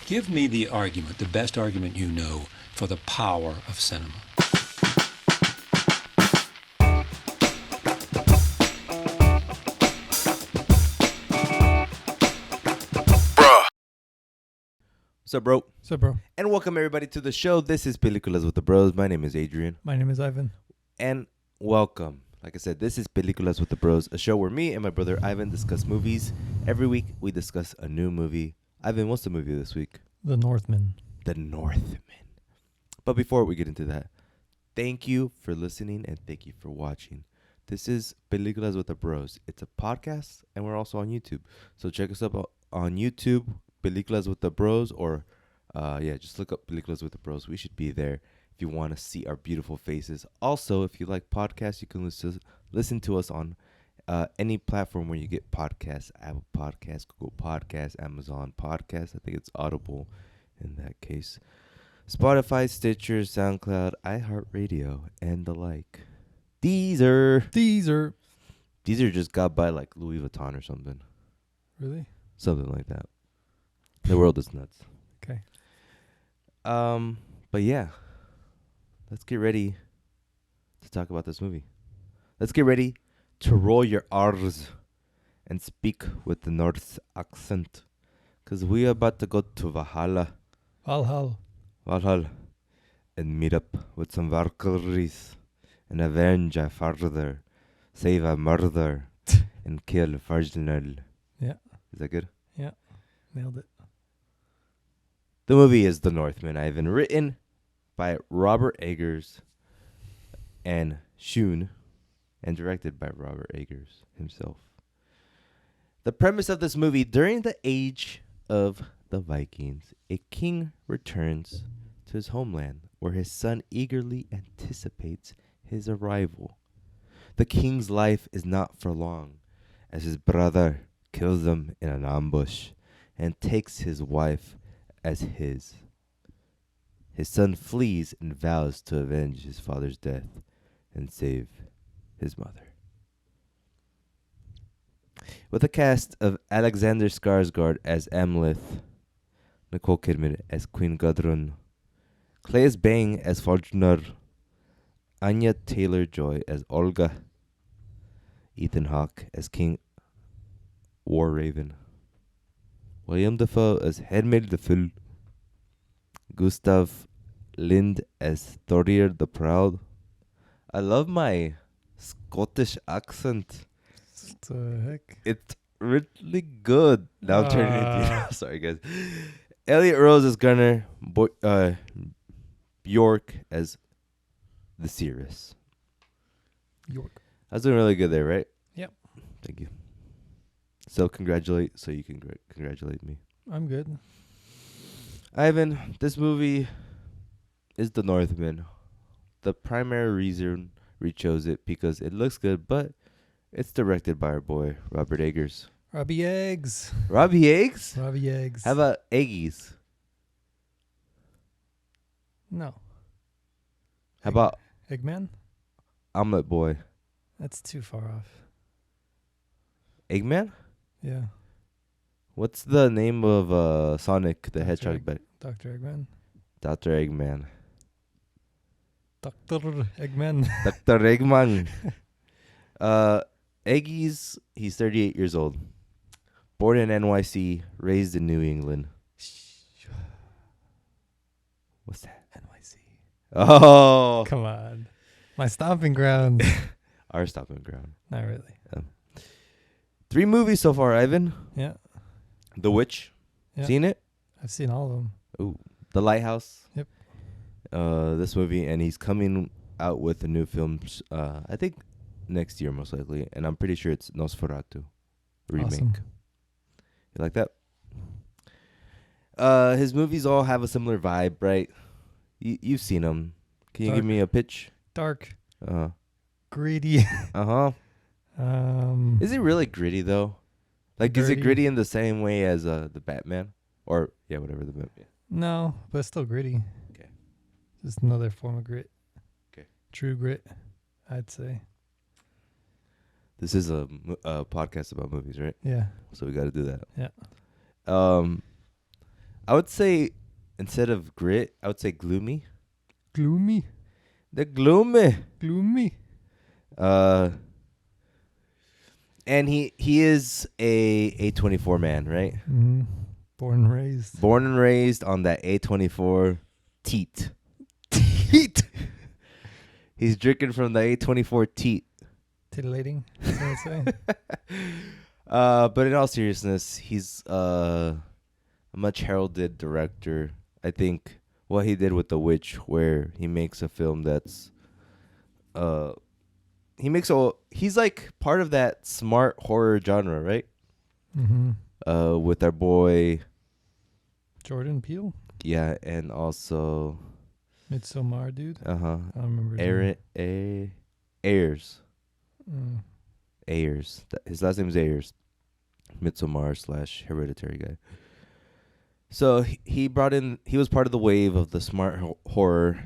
Give me the argument, the best argument you know, for the power of cinema. What's up, bro? So, bro, And welcome everybody to the show. This is Peliculas with the Bros. My name is Adrian. my name is Ivan. And welcome. Like I said, this is Peliculas with the Bros, a show where me and my brother Ivan discuss movies. Every week we discuss a new movie. Ivan, what's the movie this week? The Northman. The Northman. But before we get into that, thank you for listening and thank you for watching. This is Peliculas with the Bros. It's a podcast and we're also on YouTube. So check us out on YouTube, Peliculas with the Bros, or just look up Peliculas with the Bros. We should be there if you want to see our beautiful faces. Also, if you like podcasts, you can listen to us on any platform where you get podcasts. Apple Podcasts, Google Podcasts, Amazon Podcasts. I think it's Audible in that case. Spotify, Stitcher, SoundCloud, iHeartRadio, and the like. Deezer just got by like Louis Vuitton or something. Really? Something like that. The world is nuts. Okay. But yeah, let's get ready to talk about this movie. Let's get ready to roll your R's and speak with the Norse accent. Because we are about to go to Valhalla, and meet up with some Valkyries and avenge a father, save a murder, and kill Virginal. Yeah. Is that good? Yeah. Nailed it. The movie is The Northman, Ivan, written by Robert Eggers and Shun, and directed by Robert Eggers himself. The premise of this movie: during the age of the Vikings, a king returns to his homeland where his son eagerly anticipates his arrival. The king's life is not for long, as his brother kills him in an ambush and takes his wife as his. His son flees and vows to avenge his father's death and save his mother. With a cast of Alexander Skarsgård as Amleth, Nicole Kidman as Queen Gudrun, Claes Bang as Fortner, Anya Taylor-Joy as Olga, Ethan Hawke as King Warraven, William Dafoe as Hermel the Full, Gustav Lind as Thorir the Proud. I love my Scottish accent. What the heck? It's really good. Now I'm turning it. Sorry, guys. Elliot Rose as Gunnar. Bjork as the Cirrus. York. I was doing really good there, right? Yep. Thank you. So you can congratulate me. I'm good. Ivan, this movie is The Northman. The primary reason we chose it because it looks good, but it's directed by our boy Robert Eggers. Robbie Eggs. Robbie Eggs? Robbie Eggs. How about Eggies? No. How about Eggman? Omelet Boy? That's too far off. Eggman? Yeah. What's the name of Sonic the Hedgehog? Dr. Eggman. Dr. Eggman. Dr. Eggman. Dr. Eggman. Eggies, he's 38 years old. Born in NYC, raised in New England. What's that? NYC. Oh. Come on. My stomping ground. Our stopping ground. Not really. 3 movies so far, Ivan. Yeah. The Witch. Yeah. Seen it? I've seen all of them. Ooh. The Lighthouse. Yep. This movie, and he's coming out with a new film, I think next year most likely, and I'm pretty sure it's Nosferatu remake. Awesome. You like that? His movies all have a similar vibe, right? You've seen them. Can you give me a pitch? Dark. Uh-huh. Gritty. Uh-huh. Is it really gritty, though? Like, is it Dirty. gritty in the same way as the Batman? Or, yeah, whatever the Batman. No, but it's still gritty. Okay. Just another form of grit. Okay. True grit, I'd say. This is a podcast about movies, right? Yeah. So we got to do that. Yeah. I would say instead of grit, I would say gloomy. Gloomy. The gloomy. Gloomy. And he is a A24 man, right? Mm-hmm. Born and raised. Born and raised on that A24 teat. Heat. He's drinking from the A24 teat. Titillating. That's what I'd say. But in all seriousness, he's a much heralded director. I think what he did with The Witch, where he makes a film that's he's like part of that smart horror genre, right? Mm-hmm. With our boy, Jordan Peele. yeah, and also Midsommar, dude. I don't remember. Ayers. Mm. Ayers. His last name is Ayers. Midsommar / Hereditary guy. So he brought in. He was part of the wave of the smart horror.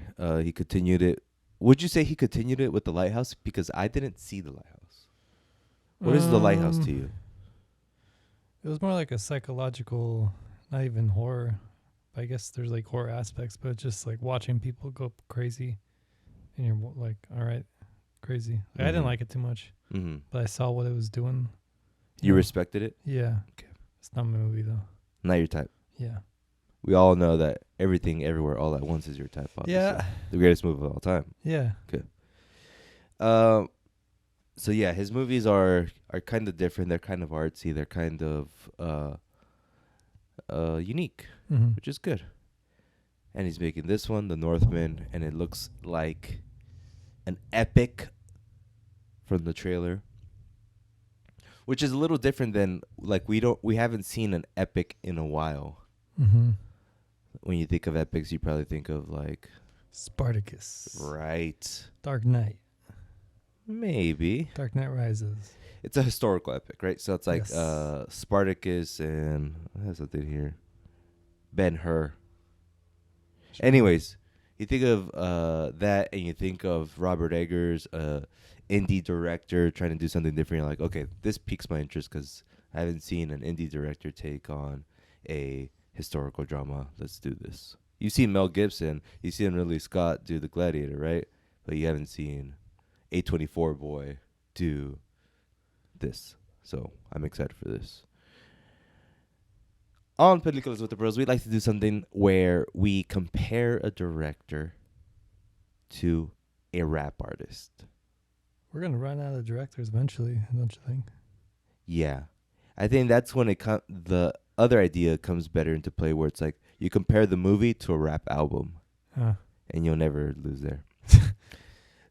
He continued it. Would you say he continued it with The Lighthouse? Because I didn't see The Lighthouse. What is The Lighthouse to you? It was more like a psychological, not even horror. I guess there's like horror aspects, but it's just like watching people go crazy, and you're like, all right, crazy. Like, I didn't like it too much, but I saw what it was doing. You respected it? Yeah. Okay. It's not my movie though. Not your type. Yeah. We all know that Everything Everywhere All at Once is your type. Obviously. Yeah. The greatest movie of all time. Yeah. Good. So yeah, his movies are kind of different. They're kind of artsy. They're kind of unique, which is good. And he's making this one, The Northman, and it looks like an epic from the trailer, which is a little different than like we haven't seen an epic in a while. When you think of epics, you probably think of like Spartacus. Right. Dark Knight. Maybe. Dark Knight Rises. It's a historical epic, right? So it's like Yes. Spartacus and I have something here. Ben-Hur. Anyways, you think of that and you think of Robert Eggers, indie director trying to do something different. You're like, okay, this piques my interest because I haven't seen an indie director take on a historical drama. Let's do this. You've seen Mel Gibson. You've seen Ridley Scott do The Gladiator, right? But you haven't seen A24 boy do this. So I'm excited for this. On Peliculas with the Bros, we like to do something where we compare a director to a rap artist. We're gonna run out of directors eventually, don't you think? Yeah. I think that's when the other idea comes better into play, where it's like you compare the movie to a rap album, and you'll never lose there.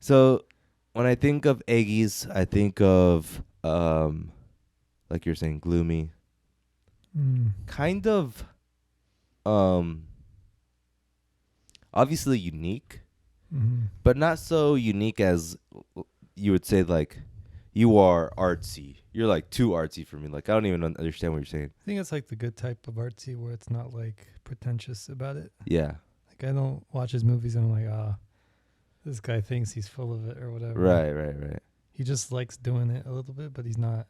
So when I think of Eggies, I think of like you're saying, gloomy, kind of obviously unique, but not so unique as you would say like you are artsy. You're like too artsy for me. Like I don't even understand what you're saying. I think it's like the good type of artsy where it's not like pretentious about it. Yeah. Like I don't watch his movies and I'm like, this guy thinks he's full of it or whatever. Right. He just likes doing it a little bit, but he's not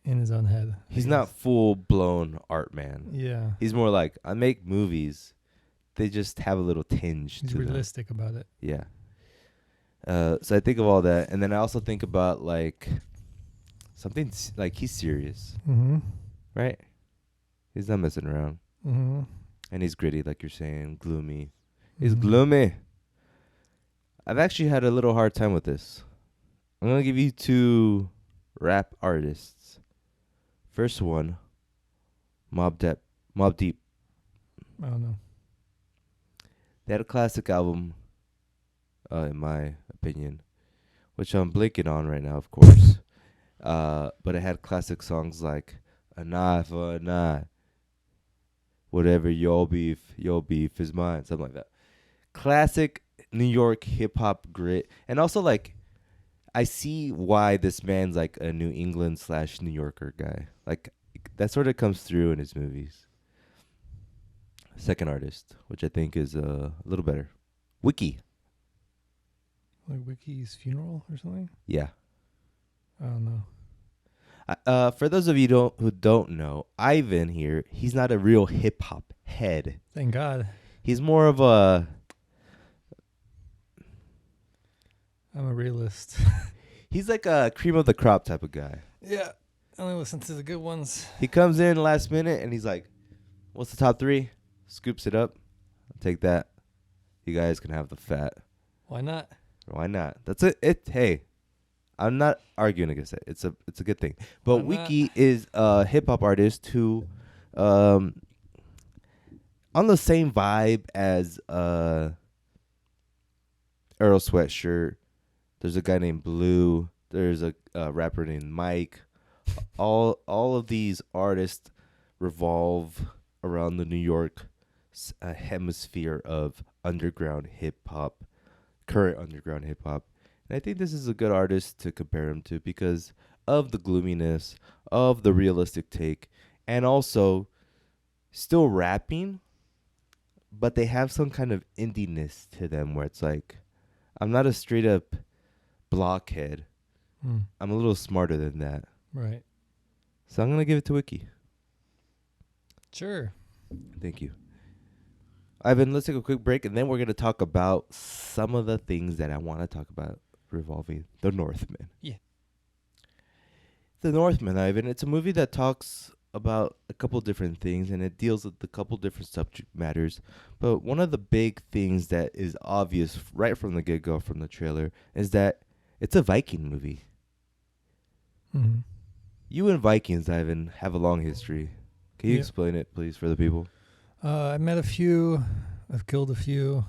in his own head. He's not full blown art man. Yeah. He's more like I make movies. They just have a little tinge He's to them. realistic about it. Yeah. So I think of all that, and then I also think about like something like he's serious, right? He's not messing around, and he's gritty, like you're saying, gloomy. He's gloomy. I've actually had a little hard time with this. I'm gonna give you 2 rap artists. First one, Mobb Deep. I don't know. They had a classic album, in my opinion, which I'm blanking on right now, of course. But it had classic songs like "A Knife for a Knife," "Whatever your beef is mine," something like that. Classic New York hip hop grit, and also like I see why this man's like a New England / New Yorker guy. Like that sort of comes through in his movies. Second artist, which I think is a little better, Wiki. Like Wiki's funeral or something? Yeah. I don't know. For those of you who don't know, Ivan here, he's not a real hip hop head. Thank God. He's more of a I'm a realist. he's like a cream of the crop type of guy. Yeah. I only listen to the good ones. He comes in last minute and he's like, "What's the top 3?" Scoops it up. I'll take that. You guys can have the fat. Why not? Why not? That's it. Hey, I'm not arguing against it. It's a good thing. But Why not? Wiki is a hip hop artist who, on the same vibe as Earl Sweatshirt. There's a guy named Blue. There's a rapper named Mike. All of these artists revolve around the New York hemisphere of underground hip hop, current underground hip hop. And I think this is a good artist to compare him to because of the gloominess, of the realistic take, and also still rapping, but they have some kind of indie-ness to them where it's like, I'm not a straight up blockhead. I'm a little smarter than that. Right. So I'm going to give it to Wiki. Sure. Thank you. Ivan, let's take a quick break, and then we're going to talk about some of the things that I want to talk about revolving the Northman. Yeah. The Northman, Ivan, it's a movie that talks about a couple different things, and it deals with a couple different subject matters. But one of the big things that is obvious right from the get-go from the trailer is that it's a Viking movie. Mm-hmm. You and Vikings, Ivan, have a long history. Can you explain it, please, for the people? I met a few. I've killed a few.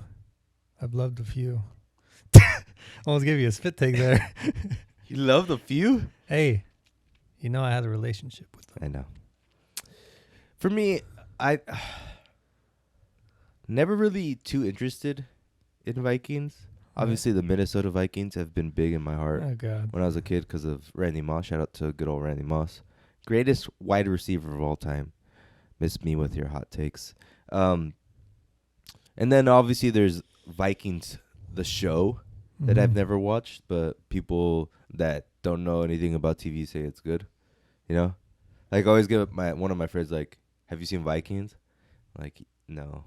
I've loved a few. Almost gave you a spit take there. You loved a few? Hey, you know I had a relationship with them. I know. For me, I never really too interested in Vikings. Obviously, the Minnesota Vikings have been big in my heart Oh, God. when I was a kid because of Randy Moss. Shout out to good old Randy Moss. Greatest wide receiver of all time. Miss me with your hot takes. And then, obviously, there's Vikings, the show, that I've never watched, but people that don't know anything about TV say it's good. You know? Like, I always give one of my friends, like, have you seen Vikings? Like, no.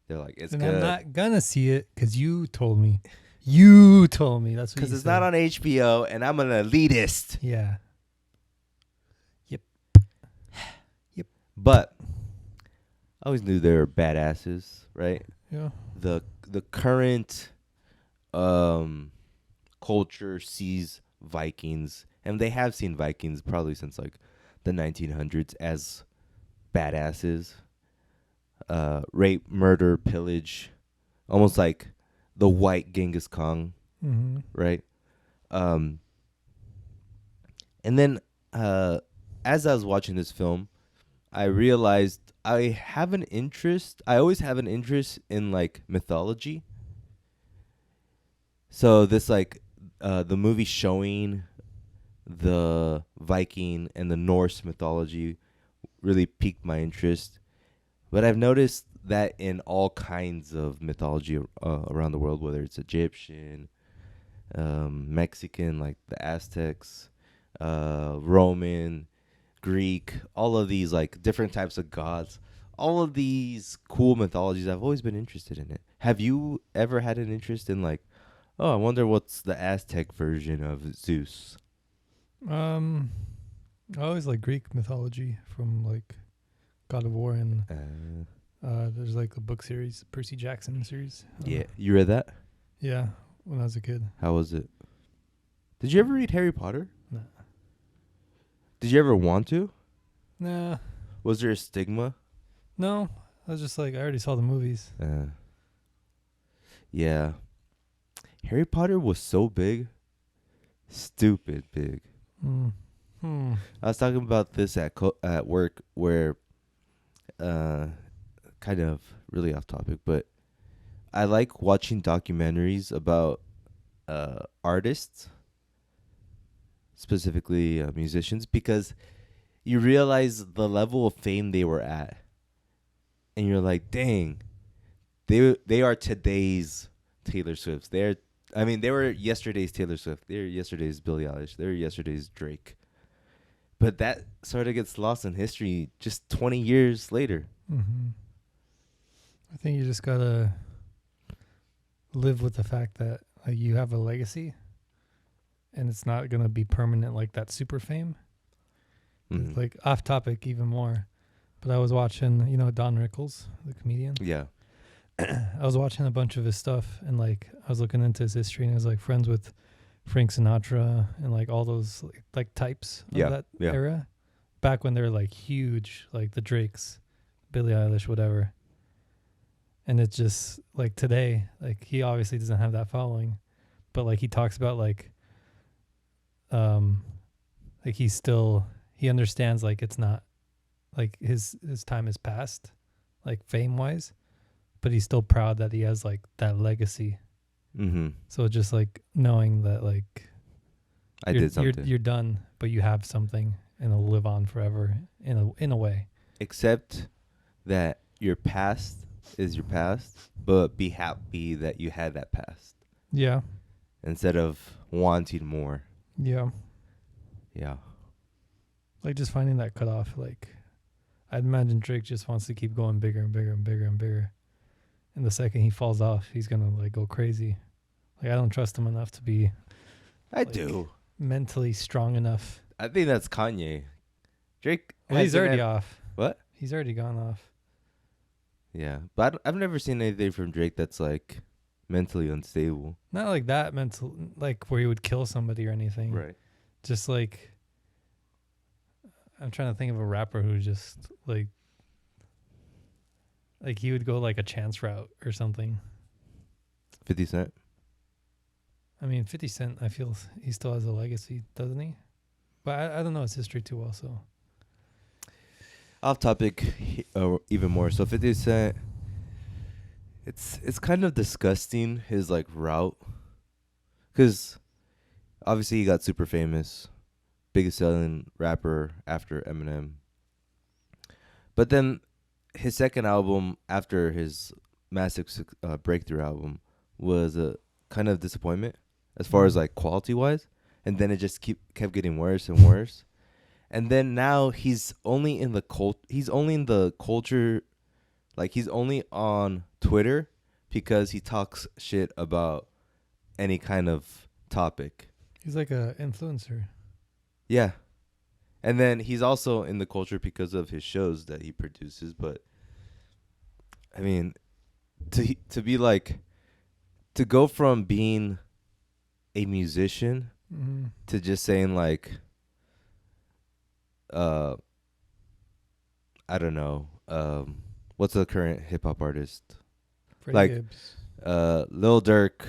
They're like, it's and good. I'm not going to see it because you told me. You told me. That's what Because you it's said. not on HBO, and I'm an elitist. Yeah. But I always knew they were badasses, right? Yeah. The current culture sees Vikings, and they have seen Vikings probably since like the 1900s as badasses. Rape, murder, pillage, almost like the white Genghis Khan, right? And then as I was watching this film, I realized I always have an interest in like mythology. So this like the movie showing the Viking and the Norse mythology really piqued my interest. But I've noticed that in all kinds of mythology around the world, whether it's Egyptian, Mexican, like the Aztecs, Roman, Greek, all of these like different types of gods, all of these cool mythologies, I've always been interested in it. Have you ever had an interest in like, oh, I wonder what's the Aztec version of Zeus? I always like Greek mythology from like God of War and there's like a book series, Percy Jackson series. Yeah, you read that? Yeah, when I was a kid. How was it? Did you ever read Harry Potter? Nah. Did you ever want to? Nah. Was there a stigma? No. I was just like, I already saw the movies. Yeah. Harry Potter was so big. Stupid big. I was talking about this at work where, kind of really off topic, but I like watching documentaries about artists, specifically musicians, because you realize the level of fame they were at, and you're like, dang, they are today's Taylor Swift. They were yesterday's Taylor Swift. They were yesterday's Billie Eilish. They were yesterday's Drake. But that sort of gets lost in history just 20 years later. I think you just gotta live with the fact that you have a legacy, and it's not gonna be permanent like that super fame. Mhm. It's like off topic even more, but I was watching, Don Rickles, the comedian. Yeah. I was watching a bunch of his stuff, and like I was looking into his history, and I was like friends with Frank Sinatra and like all those like types of Yeah, that yeah. era, back when they're like huge, like the Drakes, Billie Eilish, whatever. And it's just like today, like he obviously doesn't have that following, but like he talks about like he understands like it's not like his time is past, like fame wise, but he's still proud that he has like that legacy. Mm-hmm. So just like knowing that like I did something. you're done, but you have something and it'll live on forever in a way. Except that your past is your past, but be happy that you had that past Yeah. instead of wanting more. Yeah. Yeah. Like just finding that cutoff. Like I'd imagine Drake just wants to keep going bigger and bigger and bigger and bigger. And the second he falls off, he's gonna like go crazy. Like I don't trust him enough to be I like, do. mentally strong enough. I think that's Kanye. Drake. Well, he's hasn't already had- off. What? He's already gone off. Yeah, but I've never seen anything from Drake that's like mentally unstable. Not like that mental, like where he would kill somebody or anything. Right. Just like I'm trying to think of a rapper who just like he would go like a chance route or something. 50 Cent. I mean, 50 Cent, I feel he still has a legacy, doesn't he? But I don't know his history too well, so. Off topic, even more. So 50 Cent. It's kind of disgusting his like route, because obviously he got super famous, biggest selling rapper after Eminem. But then his second album after his massive breakthrough album was a kind of disappointment as far as like quality wise, and then it just kept getting worse and worse. And then now he's only in the culture, like he's only on Twitter because he talks shit about any kind of topic. He's like a influencer. Yeah. And then he's also in the culture because of his shows that he produces, but I mean, to be like, to go from being a musician to just saying like, I don't know, what's the current hip hop artist? Freddie Like, Gibbs. Lil Durk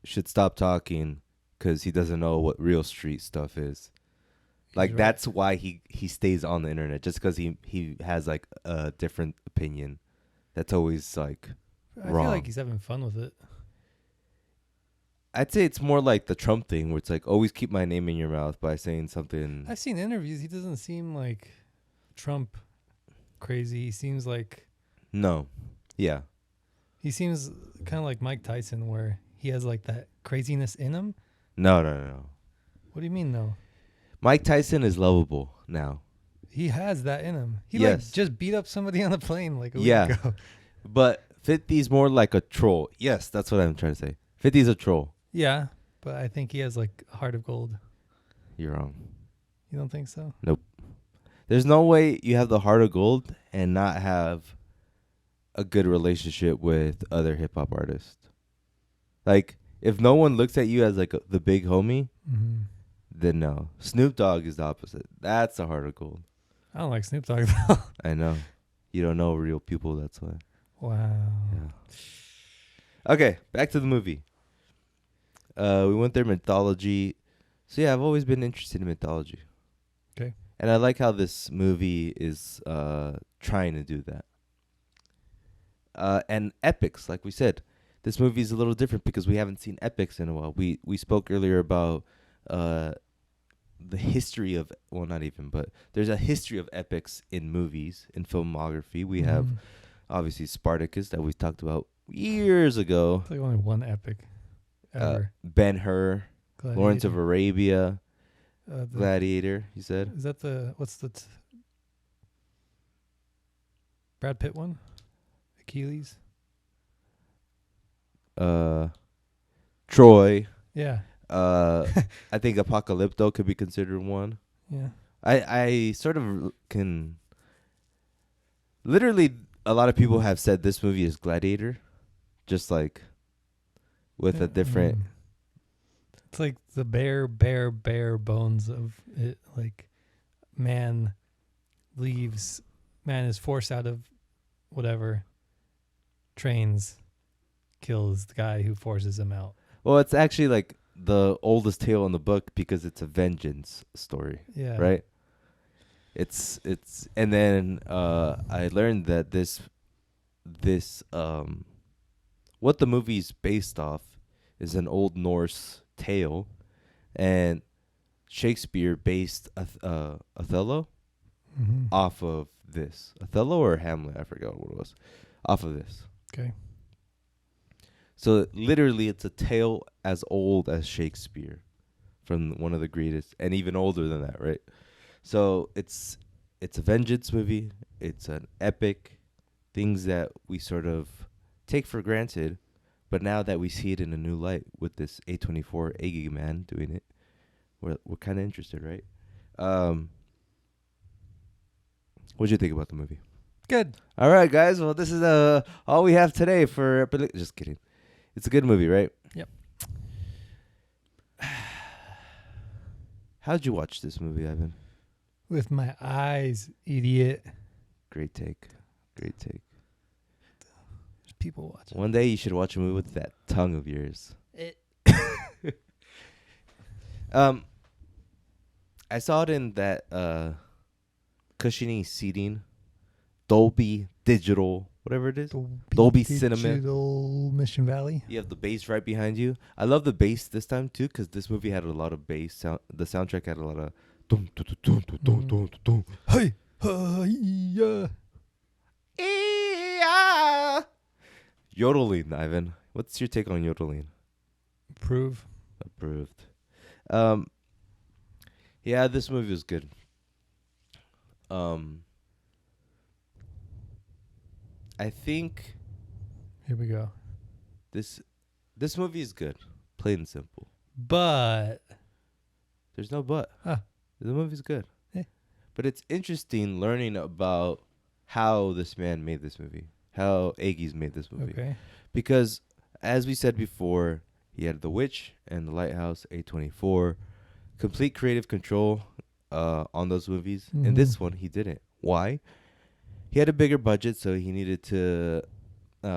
should stop talking because he doesn't know what real street stuff is. Like, right. that's why he stays on the internet, just because he has like a different opinion. That's always like I wrong. feel like he's having fun with it. I'd say it's more like the Trump thing, where it's like always keep my name in your mouth by saying something. I've seen interviews. He doesn't seem like Trump crazy. He seems like No, yeah, he seems kind of like Mike Tyson, where he has like that craziness in him. no. What do you mean, no? Mike Tyson is lovable now. He has that in him. He Yes. like just beat up somebody on the plane like a week Yeah. ago. But 50's more like a troll. Yes, that's what I'm trying to say. 50's a troll. Yeah, but I think he has like a heart of gold. You're wrong. You don't think so? There's no way you have the heart of gold and not have a good relationship with other hip hop artists. Like, if no one looks at you as like the big homie, Mm-hmm. then no. Snoop Dogg is the opposite. That's the heart of gold. I don't like Snoop Dogg though. I know. You don't know real people, that's why. Wow. Yeah. Okay, back to the movie. We went through mythology. So yeah, I've always been interested in mythology. Okay. And I like how this movie is trying to do that. And epics, like we said. This movie is a little different because we haven't seen epics in a while. We spoke earlier about the history of, well, not even, but there's a history of epics in movies, in filmography. We have obviously Spartacus that we talked about years ago. It's like only one epic ever. Ben-Hur, Lawrence of Gladiator. Arabia, The- Gladiator, you said? Is that what's the Brad Pitt one? Achilles? Troy. Yeah. I think Apocalypto could be considered one. Yeah. I sort of can. Literally, a lot of people have said this movie is Gladiator, just like with a different. It's like the bare bones of it. Like, man is forced out of whatever, trains, kills the guy who forces him out. Well, it's actually like the oldest tale in the book because it's a vengeance story. Yeah. Right. It's and then I learned that this what the movie's based off is an old Norse tale, and Shakespeare based Othello Mm-hmm. off of this. Othello or Hamlet, I forgot what it was. Off of this. Okay. So literally it's a tale as old as Shakespeare from one of the greatest, and even older than that, right? So it's a vengeance movie. It's an epic, things that we sort of take for granted, but now that we see it in a new light with this A24 Eggy man doing it, we're kind of interested, right? What'd you think about the movie? Good. All right, guys. Well, this is all we have today for. Just kidding. It's a good movie, right? Yep. How'd you watch this movie, Ivan? With my eyes, idiot. Great take. Great take. There's people watching. One day you should watch a movie with that tongue of yours. I saw it in that cushiony seating, Dolby Digital, whatever it is. Dolby Cinema. Digital Mission Valley. You have the bass right behind you. I love the bass this time too, because this movie had a lot of bass sound. The soundtrack had a lot of dum dum dum dum dum dum dum. Hey, yeah. Yodeling, Ivan. What's your take on yodeling? Approve. Approved. Yeah, this movie was good. I think Here we go. this movie is good, plain and simple. But There's no but. Huh. The movie's good. Yeah. But it's interesting learning about how this man made this movie, how Eggers made this movie. okay. Because, as we said before, he had The Witch and The Lighthouse, A24, complete creative control on those movies. In this one, he didn't. Why? He had a bigger budget, so he needed to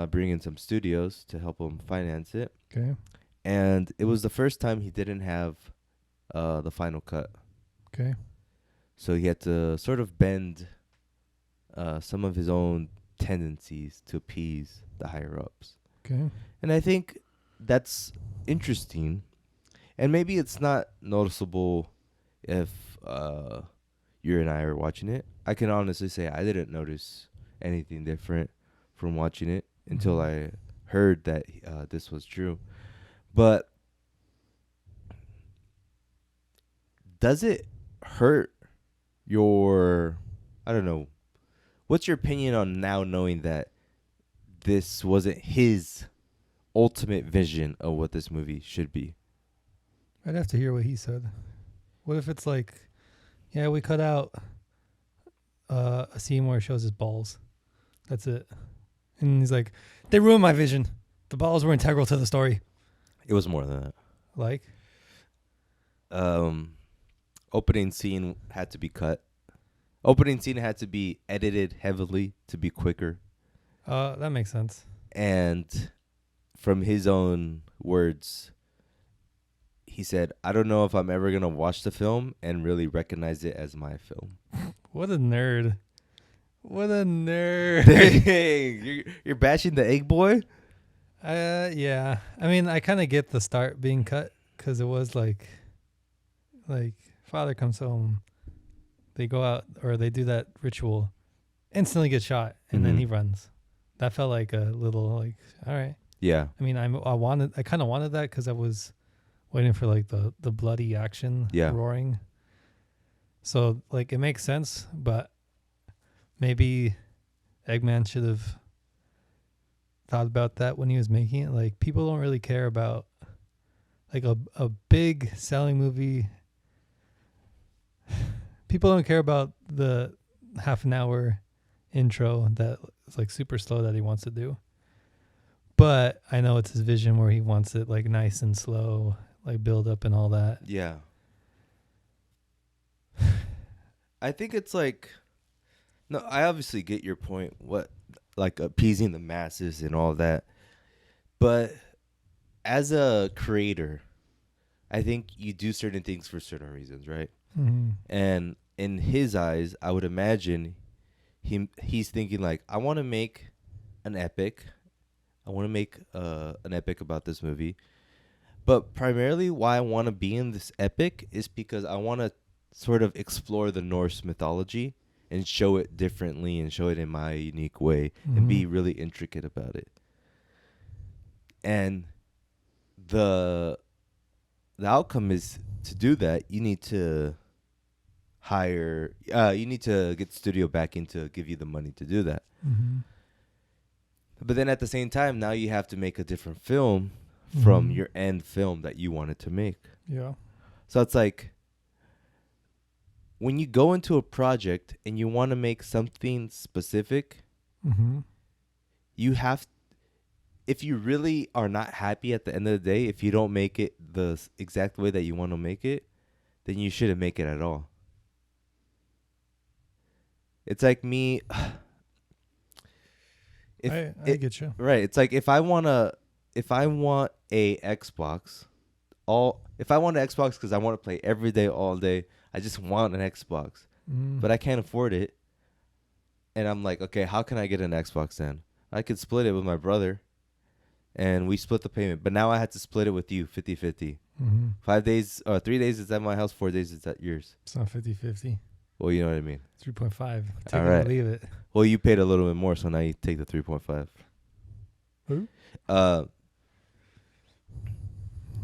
bring in some studios to help him finance it. Okay. And it was the first time he didn't have the final cut. Okay. So he had to sort of bend some of his own tendencies to appease the higher-ups. Okay. And I think that's interesting. And maybe it's not noticeable if you and I are watching it. I can honestly say I didn't notice anything different from watching it until I heard that this was true. But does it hurt your, I don't know, what's your opinion on now knowing that this wasn't his ultimate vision of what this movie should be? I'd have to hear what he said. What if it's like, yeah, we cut out a scene where it shows his balls. That's it. And he's like, they ruined my vision. The balls were integral to the story. It was more than that. Like? Opening scene had to be cut. Opening scene had to be edited heavily to be quicker. That makes sense. And from his own words, he said, I don't know if I'm ever going to watch the film and really recognize it as my film. What a nerd. What a nerd. Dang, you're bashing the egg boy? Yeah. I mean, I kind of get the start being cut because it was like father comes home, they go out or they do that ritual, instantly get shot, and then he runs. That felt like a little like, all right. Yeah. I mean, I kind of wanted that because I was waiting for like the bloody action, roaring. So like it makes sense, but maybe Eggman should have thought about that when he was making it. Like, people don't really care about like a big selling movie. People don't care about the half an hour intro that is like super slow that he wants to do. But I know it's his vision where he wants it like nice and slow, like build up and all that. Yeah. I think it's like, no, I obviously get your point. What, like appeasing the masses and all that. But as a creator, I think you do certain things for certain reasons, right? Mm-hmm. And in his eyes, I would imagine he's thinking like, I want to make an epic. I want to make an epic about this movie. But primarily why I want to be in this epic is because I want to sort of explore the Norse mythology and show it differently and show it in my unique way and be really intricate about it. And the outcome is, to do that, you need to you need to get studio backing to give you the money to do that. Mm-hmm. But then at the same time, now you have to make a different film from your end film that you wanted to make. Yeah. So it's like, when you go into a project and you want to make something specific, you have, if you really are not happy at the end of the day, if you don't make it the exact way that you want to make it, then you shouldn't make it at all. It's like me. I get you. Right. It's like if I want a Xbox, if I want an Xbox because I want to play every day, all day, I just want an Xbox, but I can't afford it. And I'm like, okay, how can I get an Xbox then? I could split it with my brother, and we split the payment. But now I had to split it with you, 50-50. 5 days, 3 days is at my house, 4 days is at yours. It's not 50-50. Well, you know what I mean. 3.5. Take All it or right. leave it. Well, you paid a little bit more, so now you take the 3.5. Who? But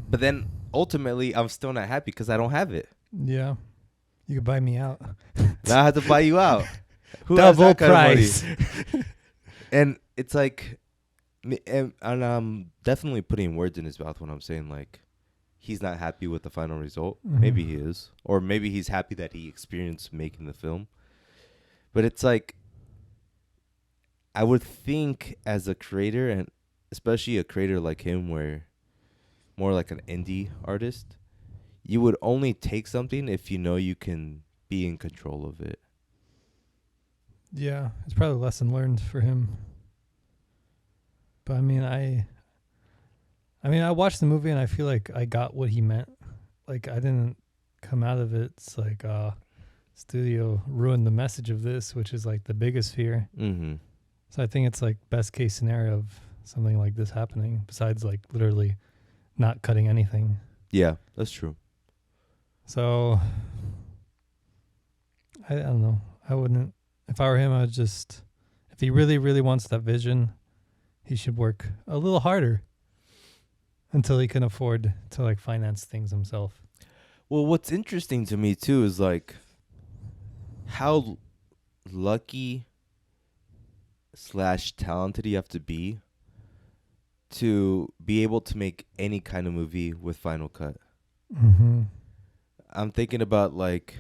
then ultimately, I'm still not happy because I don't have it. Yeah. You could buy me out. Now I have to buy you out. Who has Double that kind price. of money? And it's like, and I'm definitely putting words in his mouth when I'm saying like, he's not happy with the final result. Maybe he is, or maybe he's happy that he experienced making the film. But it's like, I would think as a creator, and especially a creator like him, where more like an indie artist, you would only take something if you know you can be in control of it. Yeah, it's probably a lesson learned for him. But I mean, I watched the movie and I feel like I got what he meant. Like, I didn't come out of it. It's like, studio ruined the message of this, which is like the biggest fear. Mm-hmm. So I think it's like best case scenario of something like this happening, besides like literally not cutting anything. Yeah, that's true. So I don't know. I wouldn't, if I were him, I would just, if he really, really wants that vision, he should work a little harder until he can afford to like finance things himself. Well, what's interesting to me too is like how lucky / talented you have to be able to make any kind of movie with Final Cut. I'm thinking about like,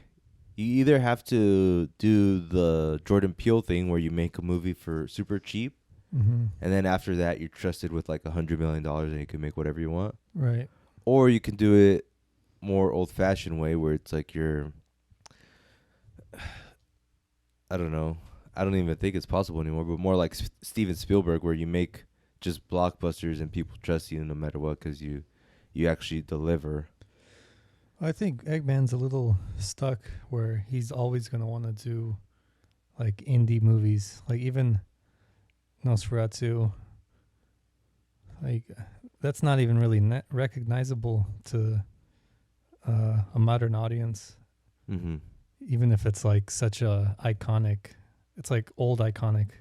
you either have to do the Jordan Peele thing where you make a movie for super cheap, and then after that you're trusted with like $100 million and you can make whatever you want. Right. Or you can do it more old-fashioned way where it's like I don't know. I don't even think it's possible anymore, but more like Steven Spielberg, where you make just blockbusters and people trust you no matter what because you actually deliver. I think Eggman's a little stuck where he's always going to want to do like indie movies. Like even Nosferatu, like that's not even really recognizable to a modern audience. Mm-hmm. Even if it's like such a iconic, it's like old iconic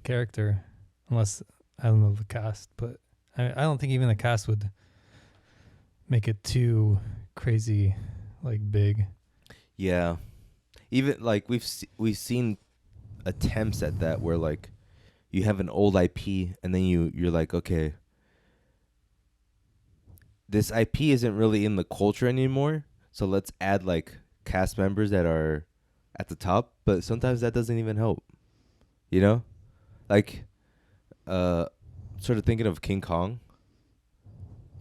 character, unless I don't know the cast, but I don't think even the cast would make it too crazy, like big. Yeah, even like we've seen attempts at that where like you have an old IP, and then you're like, okay, this IP isn't really in the culture anymore, so let's add like cast members that are at the top. But sometimes that doesn't even help, you know? Like, sort of thinking of King Kong.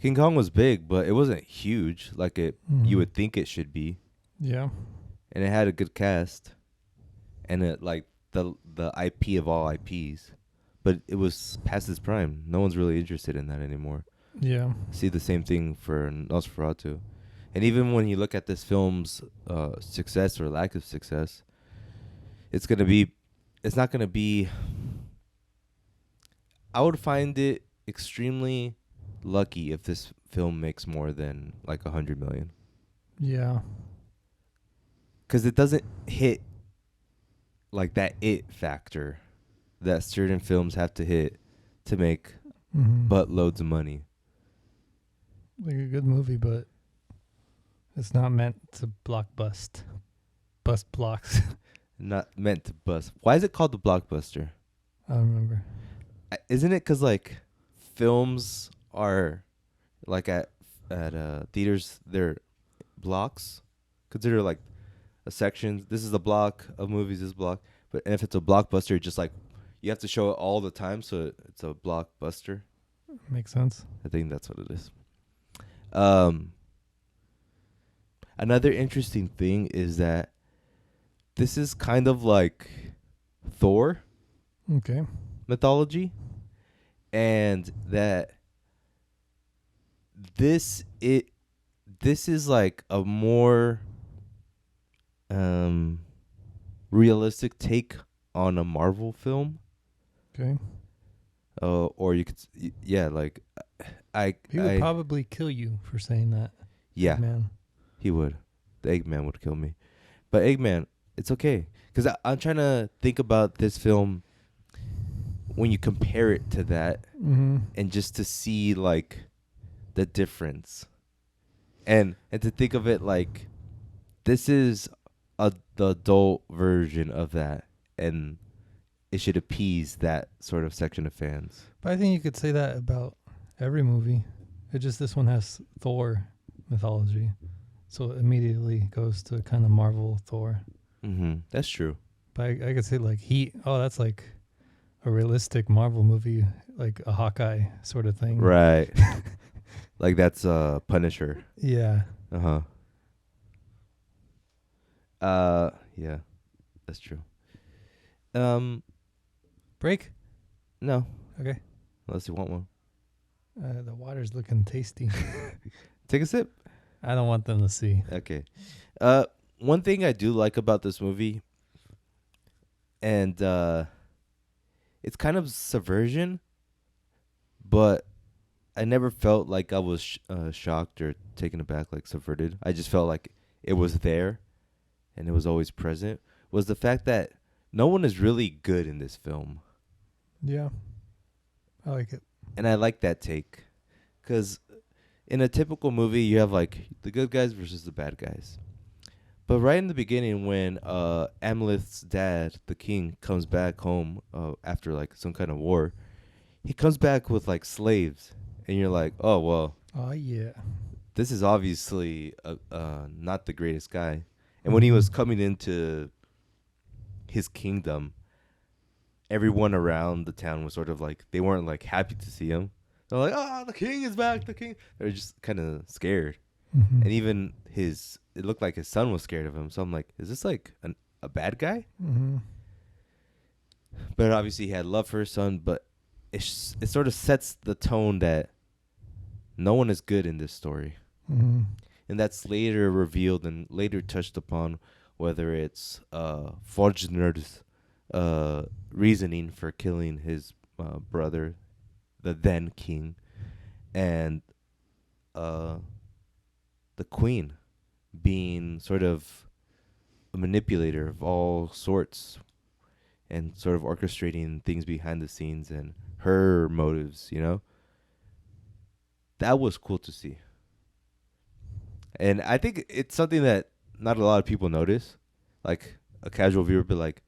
King Kong was big, but it wasn't huge like you would think it should be. Yeah. And it had a good cast, and it like the IP of all IPs, but it was past its prime. No one's really interested in that anymore. Yeah. See the same thing for Nosferatu, and even when you look at this film's success or lack of success, it's not gonna be. I would find it extremely lucky if this film makes more than like 100 million. Yeah. Because it doesn't hit like that it factor that certain films have to hit to make buttloads of money. Like a good movie, but it's not meant to bust blocks. Not meant to bust. Why is it called the blockbuster? I don't remember. Isn't it because like films are like at theaters, they're blocks, consider like a section. This is the block of movies. This block, but if it's a blockbuster, just like you have to show it all the time, so it's a blockbuster. Makes sense. I think that's what it is. Another interesting thing is that this is kind of like Thor Okay. mythology, and that this is like a more realistic take on a Marvel film. Okay. Or you could like He would probably kill you for saying that. Yeah, Man. he would. The Eggman would kill me. But Eggman, it's okay. Because I'm trying to think about this film when you compare it to that, and just to see like the difference, and to think of it like this is the adult version of that, and it should appease that sort of section of fans. But I think you could say that about every movie. It just this one has Thor mythology, so it immediately goes to kind of Marvel Thor. That's true. But I could say like Heat. Oh, that's like a realistic Marvel movie, like a Hawkeye sort of thing. Right. Like that's Punisher. Yeah. Yeah, that's true. Break? No, Okay. unless you want one. The water's looking tasty. Take a sip. I don't want them to see. Okay. One thing I do like about this movie, and it's kind of subversion, but I never felt like I was shocked or taken aback, like subverted. I just felt like it was there, and it was always present. Was the fact that no one is really good in this film. Yeah. I like it. And I like that take, because in a typical movie, you have like the good guys versus the bad guys. But right in the beginning, when Amleth's dad, the king, comes back home after like some kind of war, he comes back with like slaves, and you're like, oh well, Oh yeah. this is obviously not the greatest guy. And when he was coming into his kingdom, everyone around the town was sort of like, they weren't like happy to see him. They're like, oh, the king is back, the king. They're just kind of scared. And even it looked like his son was scared of him. So I'm like, is this like a bad guy? But obviously he had love for his son, but it sort of sets the tone that no one is good in this story. And that's later revealed and later touched upon, whether it's Forgener's reasoning for killing his brother, the then king, and the queen being sort of a manipulator of all sorts and sort of orchestrating things behind the scenes and her motives, you know? That was cool to see. And I think it's something that not a lot of people notice. Like, a casual viewer would be like,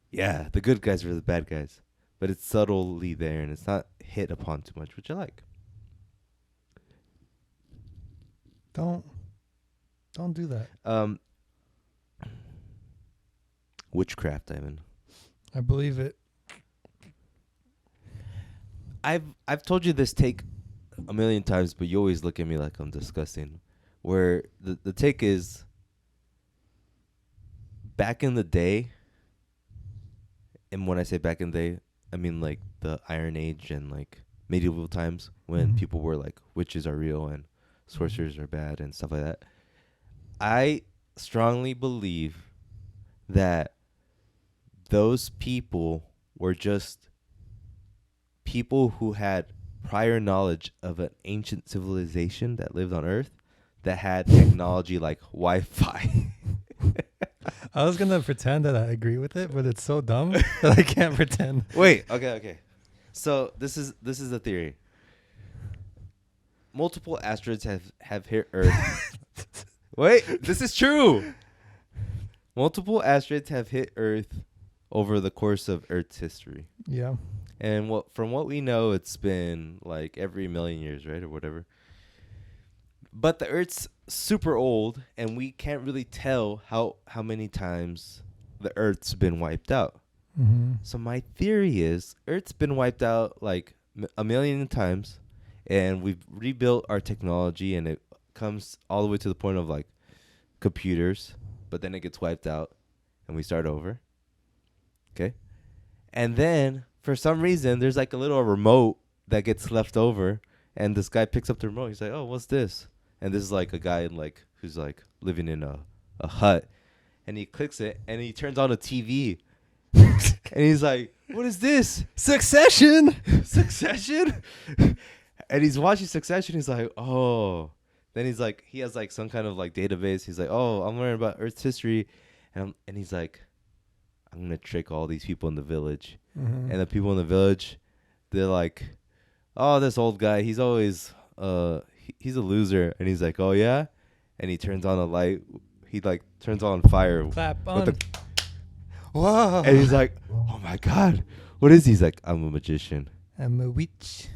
yeah, the good guys are the bad guys. but it's subtly there and it's not hit upon too much, which I like. Don't do that. Witchcraft, Ivan. I believe it. I've told you this take a million times, but you always look at me like I'm disgusting. Where the take is, back in the day, and when I say back in the day, I mean like the Iron Age and like medieval times when people were like witches are real and sorcerers are bad and stuff like that. I strongly believe that those people were just people who had prior knowledge of an ancient civilization that lived on Earth that had technology like Wi-Fi. I was gonna pretend that I agree with it, but it's so dumb that I can't pretend. Wait, okay. So this is the theory. Multiple asteroids have hit Earth. Wait, this is true. Multiple asteroids have hit Earth over the course of Earth's history. Yeah. And from what we know, it's been like every million years, right, or whatever. But the Earth's super old, and we can't really tell how many times the Earth's been wiped out. Mm-hmm. So my theory is Earth's been wiped out like a million times, and we've rebuilt our technology, and it comes all the way to the point of like computers, but then it gets wiped out, and we start over. Okay? And then, for some reason, there's like a little remote that gets left over, and this guy picks up the remote. He's like, oh, what's this? And this is like a guy like who's like living in a hut, and he clicks it, and he turns on a TV, and he's like, what is this? Succession. Succession? And he's watching Succession. He's like, oh. Then he's like, he has like some kind of like database. He's like, oh, I'm learning about Earth's history, and he's like, I'm gonna trick all these people in the village. Mm-hmm. And the people in the village, they're like, oh, this old guy, he's always he's a loser. And he's like, oh yeah? And he turns on a light. He like turns on fire. Clap on. Whoa. And he's like, oh my God, what is he? He's like, I'm a magician. I'm a witch.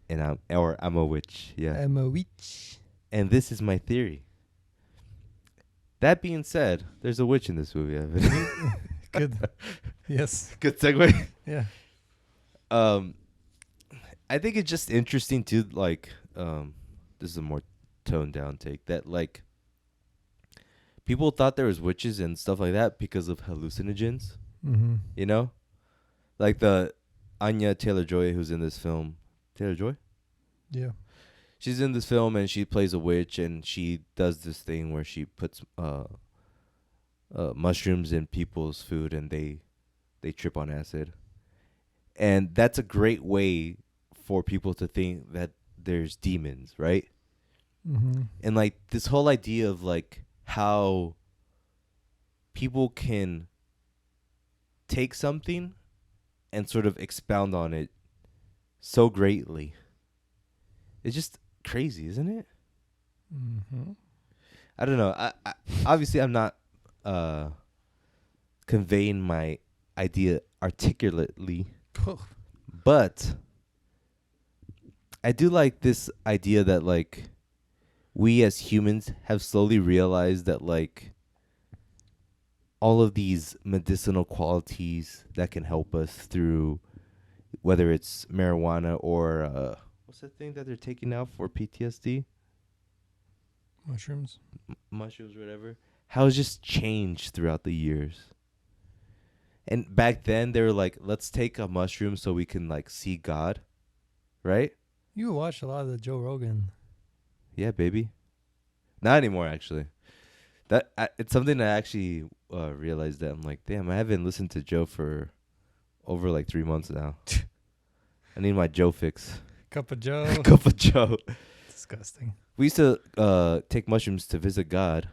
And I'm a witch. Yeah. I'm a witch. And this is my theory. That being said, there's a witch in this movie, Evan. Good. Yes. Good segue. Yeah. I think it's just interesting too, like, this is a more toned down take, that like people thought there was witches and stuff like that because of hallucinogens. Mm-hmm. You know? Like the Anya Taylor-Joy who's in this film. Taylor-Joy? Yeah. She's in this film and she plays a witch, and she does this thing where she puts mushrooms in people's food and they trip on acid. And that's a great way for people to think that there's demons, right? Mm-hmm. And like this whole idea of like how people can take something and sort of expound on it so greatly. It's just crazy, isn't it? Mm-hmm. I don't know. I obviously I'm not conveying my idea articulately, but I do like this idea that like we as humans have slowly realized that like all of these medicinal qualities that can help us through, whether it's marijuana or what's the thing that they're taking now for PTSD? Mushrooms. Mushrooms, whatever. How it's just changed throughout the years. And back then they were like, let's take a mushroom so we can like see God, right? You watch a lot of the Joe Rogan. Yeah, baby. Not anymore, actually. It's something I actually realized that I'm like, damn, I haven't listened to Joe for over like 3 months now. I need my Joe fix. Cup of Joe. Cup of Joe. Disgusting. We used to take mushrooms to visit God,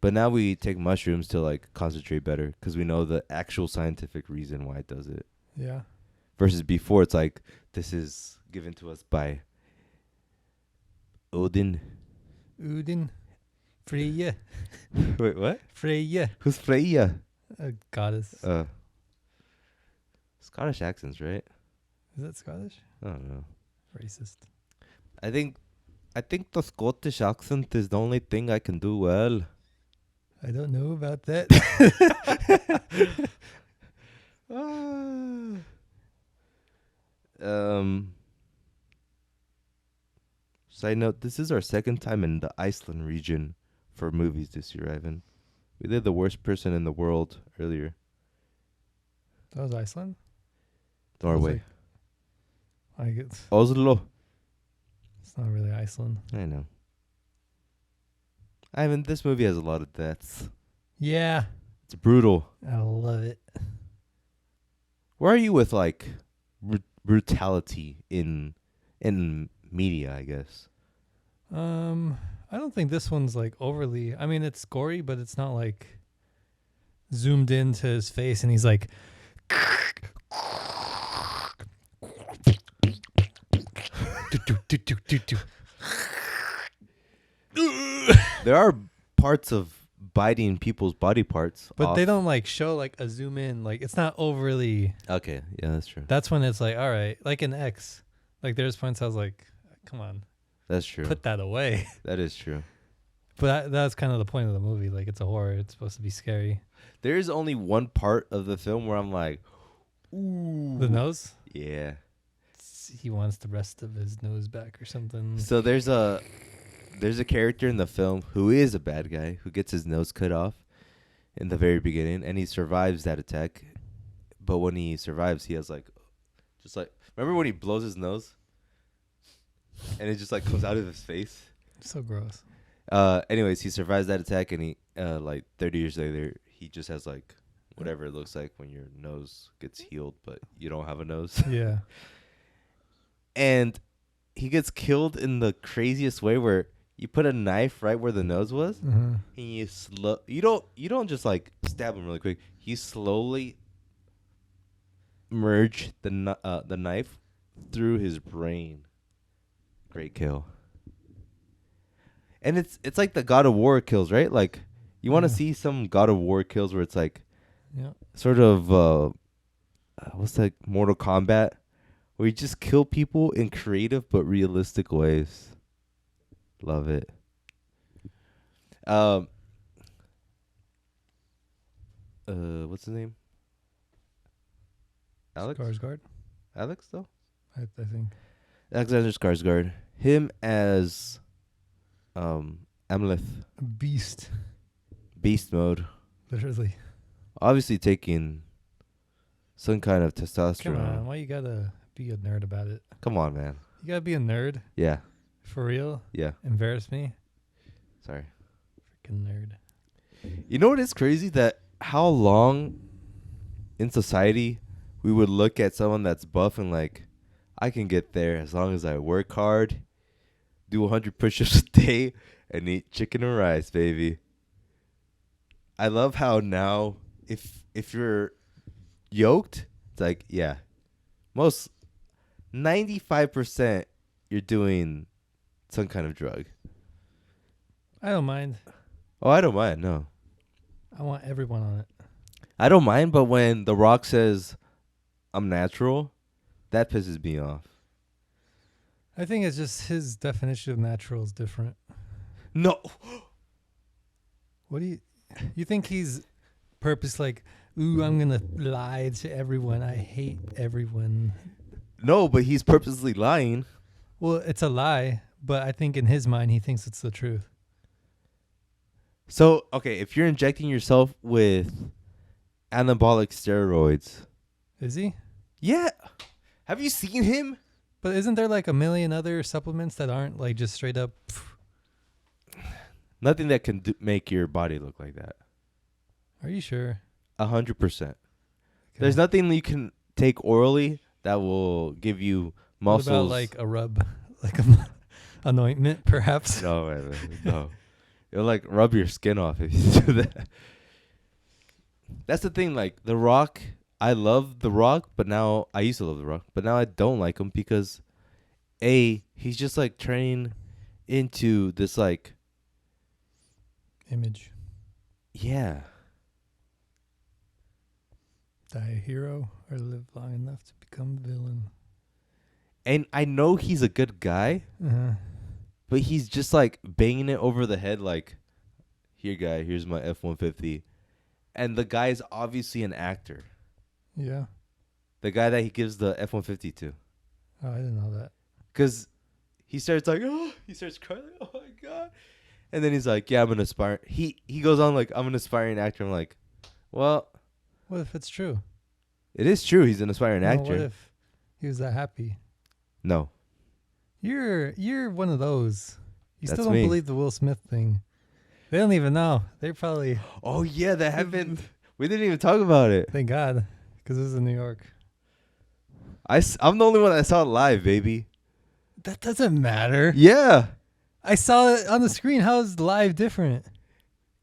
but now we take mushrooms to like concentrate better because we know the actual scientific reason why it does it. Yeah. Versus before, it's like, this is given to us by Odin. Freya. Wait, what? Freya. Who's Freya? A goddess. Scottish accents, right? Is that Scottish? I don't know. Racist. I think the Scottish accent is the only thing I can do well. I don't know about that. Side note, this is our second time in the Iceland region for movies this year, Ivan. We did The Worst Person in the World earlier. That was Iceland? Norway. Like it's Oslo. not really Iceland. I know. Ivan, this movie has a lot of deaths. Yeah. It's brutal. I love it. Where are you with like brutality in media, I guess? I don't think this one's like overly. I mean, it's gory, but it's not like zoomed into his face and he's like. There are parts of biting people's body parts. But off. they don't like show like a zoom in. Like it's not overly. Okay, yeah, that's true. That's when it's like, all right, like in X. Like there's points I was like, come on, That's true. put that away. That is true. But that's kind of the point of the movie. Like it's a horror. It's supposed to be scary. There is only one part of the film where I'm like, ooh. The nose. Yeah. He wants the rest of his nose back or something. So there's a character in the film who is a bad guy who gets his nose cut off in the very beginning, and he survives that attack. But when he survives, he has like, just like, remember when he blows his nose, and it just like comes out of his face. So gross. Anyways, he survives that attack, and he like 30 years later, he just has like whatever it looks like when your nose gets healed, but you don't have a nose. Yeah. And he gets killed in the craziest way, where you put a knife right where the nose was, Mm-hmm. and you don't just like stab him really quick. You slowly merge the knife through his brain. Great kill. And it's like the God of War kills, right? Like you want to see some God of War kills where it's like, Yeah. sort of what's that, Mortal Kombat, where you just kill people in creative but realistic ways. Love it. What's his name? Alex? Skarsgård, Alex though? I think. Alexander Skarsgård. Him as Amleth. Beast. Beast mode. Literally. Obviously taking some kind of Come testosterone. on. Why you gotta be a nerd about it? Come on, man. You gotta be a nerd? Yeah. For real? Yeah. Embarrass me? Sorry. Freaking nerd. You know what is crazy? That how long in society we would look at someone that's buff and like, I can get there as long as I work hard, do 100 push-ups a day, and eat chicken and rice, baby. I love how now if you're yoked, it's like, yeah, most 95% you're doing some kind of drug. I don't mind. Oh, I don't mind, no. I want everyone on it. I don't mind, but when The Rock says I'm natural, that pisses me off. I think it's just his definition of natural is different. No. What do you think he's purpose like, ooh, I'm gonna lie to everyone. I hate everyone. No, but he's purposely lying. Well, it's a lie, but I think in his mind he thinks it's the truth. So, okay, if you're injecting yourself with anabolic steroids. Is he? Yeah. Have you seen him? But isn't there like a million other supplements that aren't like just straight up? Nothing that can make your body look like that. Are you sure? 100%. Okay. There's nothing you can take orally that will give you muscles. What about like a rub, like a an ointment, perhaps? No, man, no. It'll like rub your skin off if you do that. That's the thing. Like The Rock, I love The Rock, but now I used to love The Rock, but now I don't like him because, he's just like turning into this like Image. Yeah. Die a hero or live long enough to become a villain. And I know he's a good guy, but he's just like banging it over the head like, here, guy, here's my F-150. And the guy is obviously an actor. Yeah. The guy that he gives the F-150 to. Oh, I didn't know that. Because he starts like, oh, he starts crying like, oh my God. And then he's like, yeah, I'm an aspiring. He goes on like, I'm an aspiring actor. I'm like, well. What if it's true? It is true. He's an aspiring actor. What if he was that happy? No. You're one of those. You That's still don't me. believe the Will Smith thing. They don't even know. They probably. Oh, yeah, that happened. We didn't even talk about it. Thank God. Because this is in New York. I'm the only one that saw it live, baby. That doesn't matter. Yeah. I saw it on the screen. How is live different?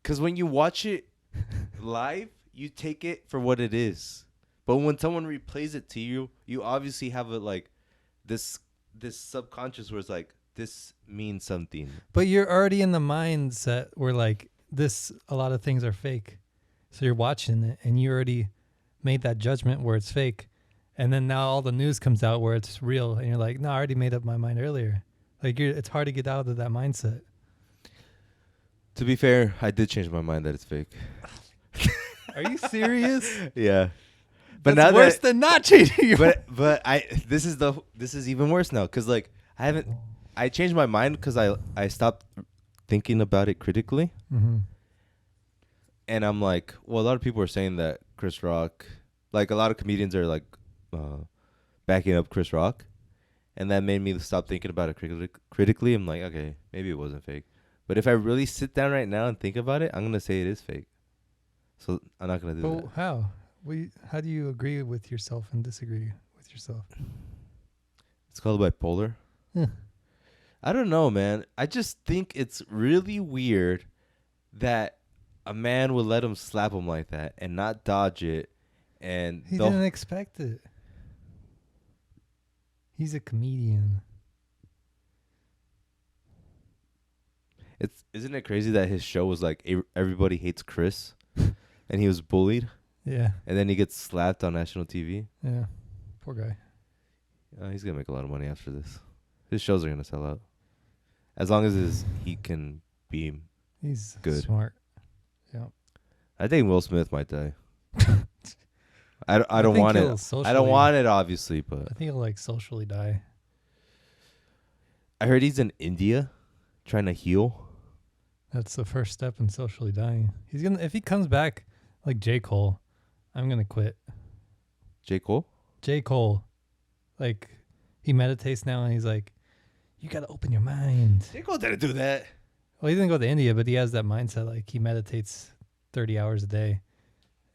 Because when you watch it live, you take it for what it is. But when someone replays it to you, you obviously have a, like this subconscious where it's like, this means something. But you're already in the mindset where like a lot of things are fake. So you're watching it and you already made that judgment where it's fake. And then now all the news comes out where it's real. And you're like, no, I already made up my mind earlier. Like it's hard to get out of that mindset. To be fair, I did change my mind that it's fake. Are you serious? Yeah. But That's now worse than not changing your mind. but this is even worse now because like I changed my mind because I stopped thinking about it critically. Mm-hmm. And I'm like, well, a lot of people are saying that Chris Rock, like a lot of comedians are like backing up Chris Rock. And that made me stop thinking about it critically. I'm like, okay, maybe it wasn't fake. But if I really sit down right now and think about it, I'm going to say it is fake. So I'm not going to do that. But how? How do you agree with yourself and disagree with yourself? It's called bipolar. Yeah. I don't know, man. I just think it's really weird that a man would let him slap him like that and not dodge it. And He didn't expect it. He's a comedian. Isn't it crazy that his show was like Everybody Hates Chris and he was bullied Yeah. and then he gets slapped on national TV? Yeah. Poor guy. He's going to make a lot of money after this. His shows are going to sell out. As long as he can be He's good. Smart. Yeah. I think Will Smith might die. I don't think want he'll it. I socially- don't want it, obviously, but I think he'll like socially die. I heard he's in India trying to heal. That's the first step in socially dying. He's gonna if he comes back like J. Cole, I'm gonna quit. J. Cole? J. Cole. Like he meditates now and he's like, you gotta open your mind. J. Cole didn't do that. Well, he didn't go to India, but he has that mindset. Like he meditates 30 hours a day,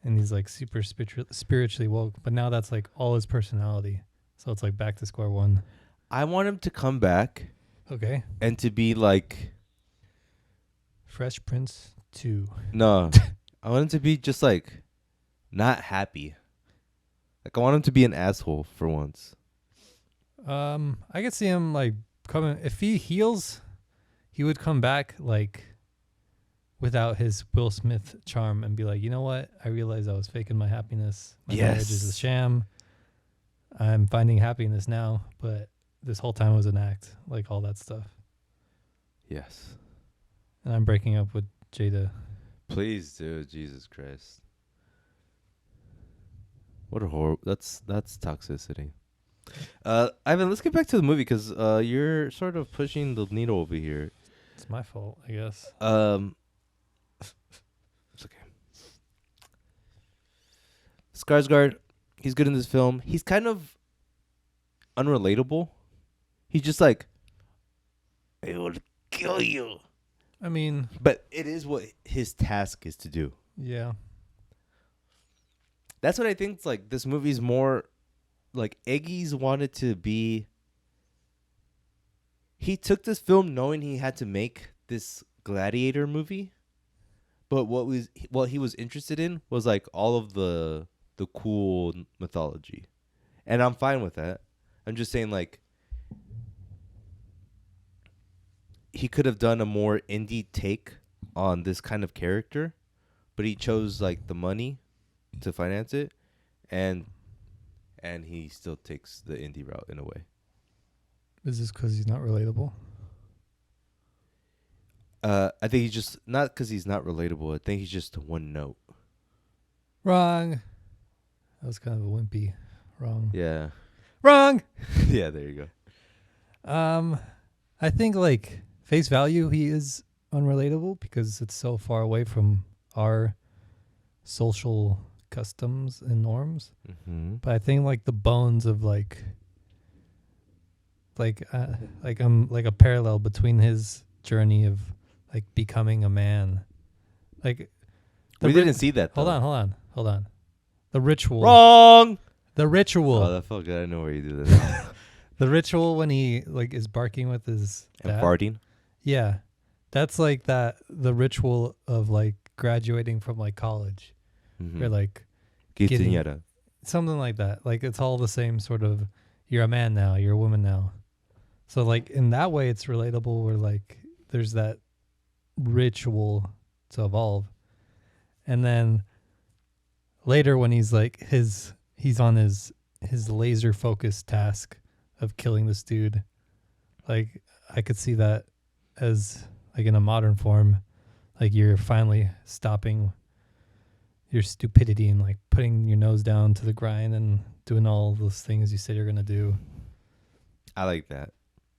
and he's like super spiritually woke. But now that's like all his personality. So it's like back to square one. I want him to come back Okay. and to be like, Fresh Prince 2. no, I want him to be just like not happy. Like I want him to be an asshole for once. I could see him like coming if he heals, he would come back like without his Will Smith charm and be like, you know what? I realized I was faking my happiness. My marriage is a sham. I'm finding happiness now, but this whole time was an act, like all that stuff. Yes. And I'm breaking up with Jada. Please do, Jesus Christ. What a horror. That's toxicity. Ivan, let's get back to the movie because you're sort of pushing the needle over here. It's my fault, I guess. It's okay. Skarsgård, he's good in this film. He's kind of unrelatable. He's just like, I will kill you. I mean, But it is what his task is to do. yeah. That's what I think. It's like this movie's more like Eggers wanted to be. He took this film knowing he had to make this gladiator movie, but what he was interested in was like all of the cool mythology, and I'm fine with that. I'm just saying like he could have done a more indie take on this kind of character, but he chose like the money to finance it, and he still takes the indie route in a way. Is this because he's not relatable? I think he's just not because he's not relatable. I think he's just one note. Wrong. That was kind of a wimpy. Wrong. Yeah. Wrong. Yeah, there you go. I think like face value, he is unrelatable because it's so far away from our social customs and norms. Mm-hmm. But I think like the bones of like a parallel between his journey of like becoming a man. Like We didn't see that, though. Hold on. The ritual. Wrong! The ritual. Oh, that felt good. I know where you do that. The ritual when he like is barking with his And dad. farting? Yeah. That's like the ritual of like graduating from like college. Mm-hmm. Or like getting- Quinceañera. something like that. Like it's all the same sort of you're a man now, you're a woman now. So like in that way it's relatable where like there's that ritual to evolve. And then later when he's like he's on his laser focused task of killing this dude, like I could see that as like in a modern form, like you're finally stopping your stupidity and like putting your nose down to the grind and doing all those things you said you're gonna do. I like that.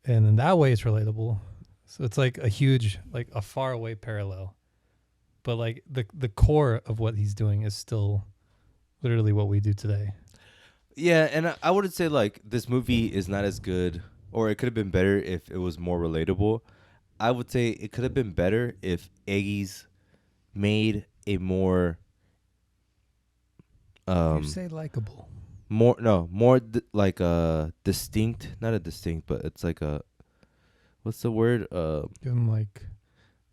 And in that way it's relatable. So it's like a huge, like a far away parallel. But like the core of what he's doing is still literally what we do today. Yeah, and I would say, like, this movie is not as good, or it could have been better if it was more relatable. I would say it could have been better if Eggers made a more... you say likable. Distinct, not a distinct, but it's like a... What's the word? Give him like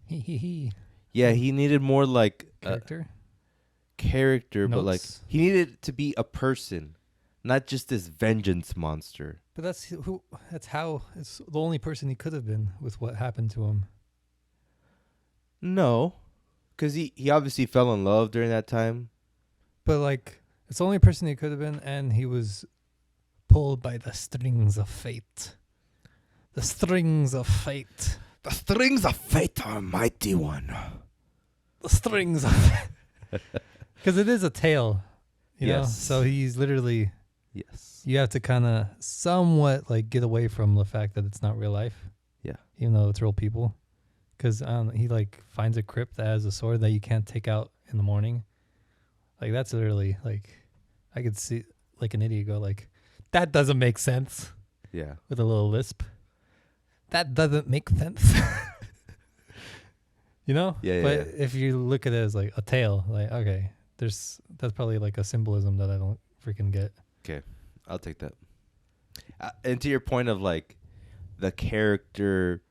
he Yeah, he needed more, like... character. But, like, Notes. he needed to be a person, not just this vengeance monster. But that's how it's the only person he could have been with what happened to him. No, because he obviously fell in love during that time. But like it's the only person he could have been, and he was pulled by the strings of fate. The strings of fate. The strings of fate are a mighty one. The strings of because it is a tale, you know. Yes. So he's literally Yes. you have to kind of somewhat like get away from the fact that it's not real life. Yeah. Even though it's real people, because he like finds a crypt that has a sword that you can't take out in the morning. Like that's literally like I could see like an idiot go like that doesn't make sense Yeah. with a little lisp. That doesn't make sense. You know? Yeah, But yeah. if you look at it as like a tale, like okay, that's probably like a symbolism that I don't freaking get. Okay, I'll take that. And to your point of like the character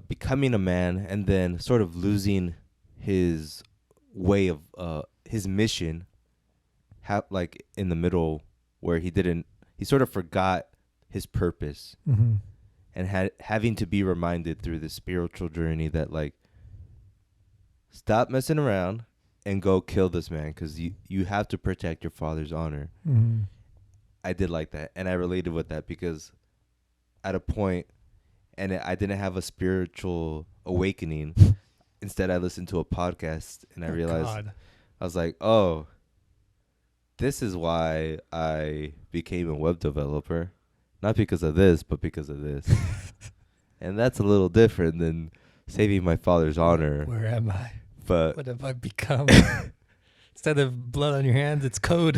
becoming a man and then sort of losing his way of his mission, like in the middle where he sort of forgot his purpose. Mm-hmm. And having to be reminded through this spiritual journey that, like, stop messing around and go kill this man because you have to protect your father's honor. Mm-hmm. I did like that, and I related with that because at a point, and I didn't have a spiritual awakening. Instead, I listened to a podcast, and I realized, God. I was like, oh, this is why I became a web developer. Not because of this, but because of this. And that's a little different than saving my father's honor. Where am I? But What have I become? Instead of blood on your hands, it's code.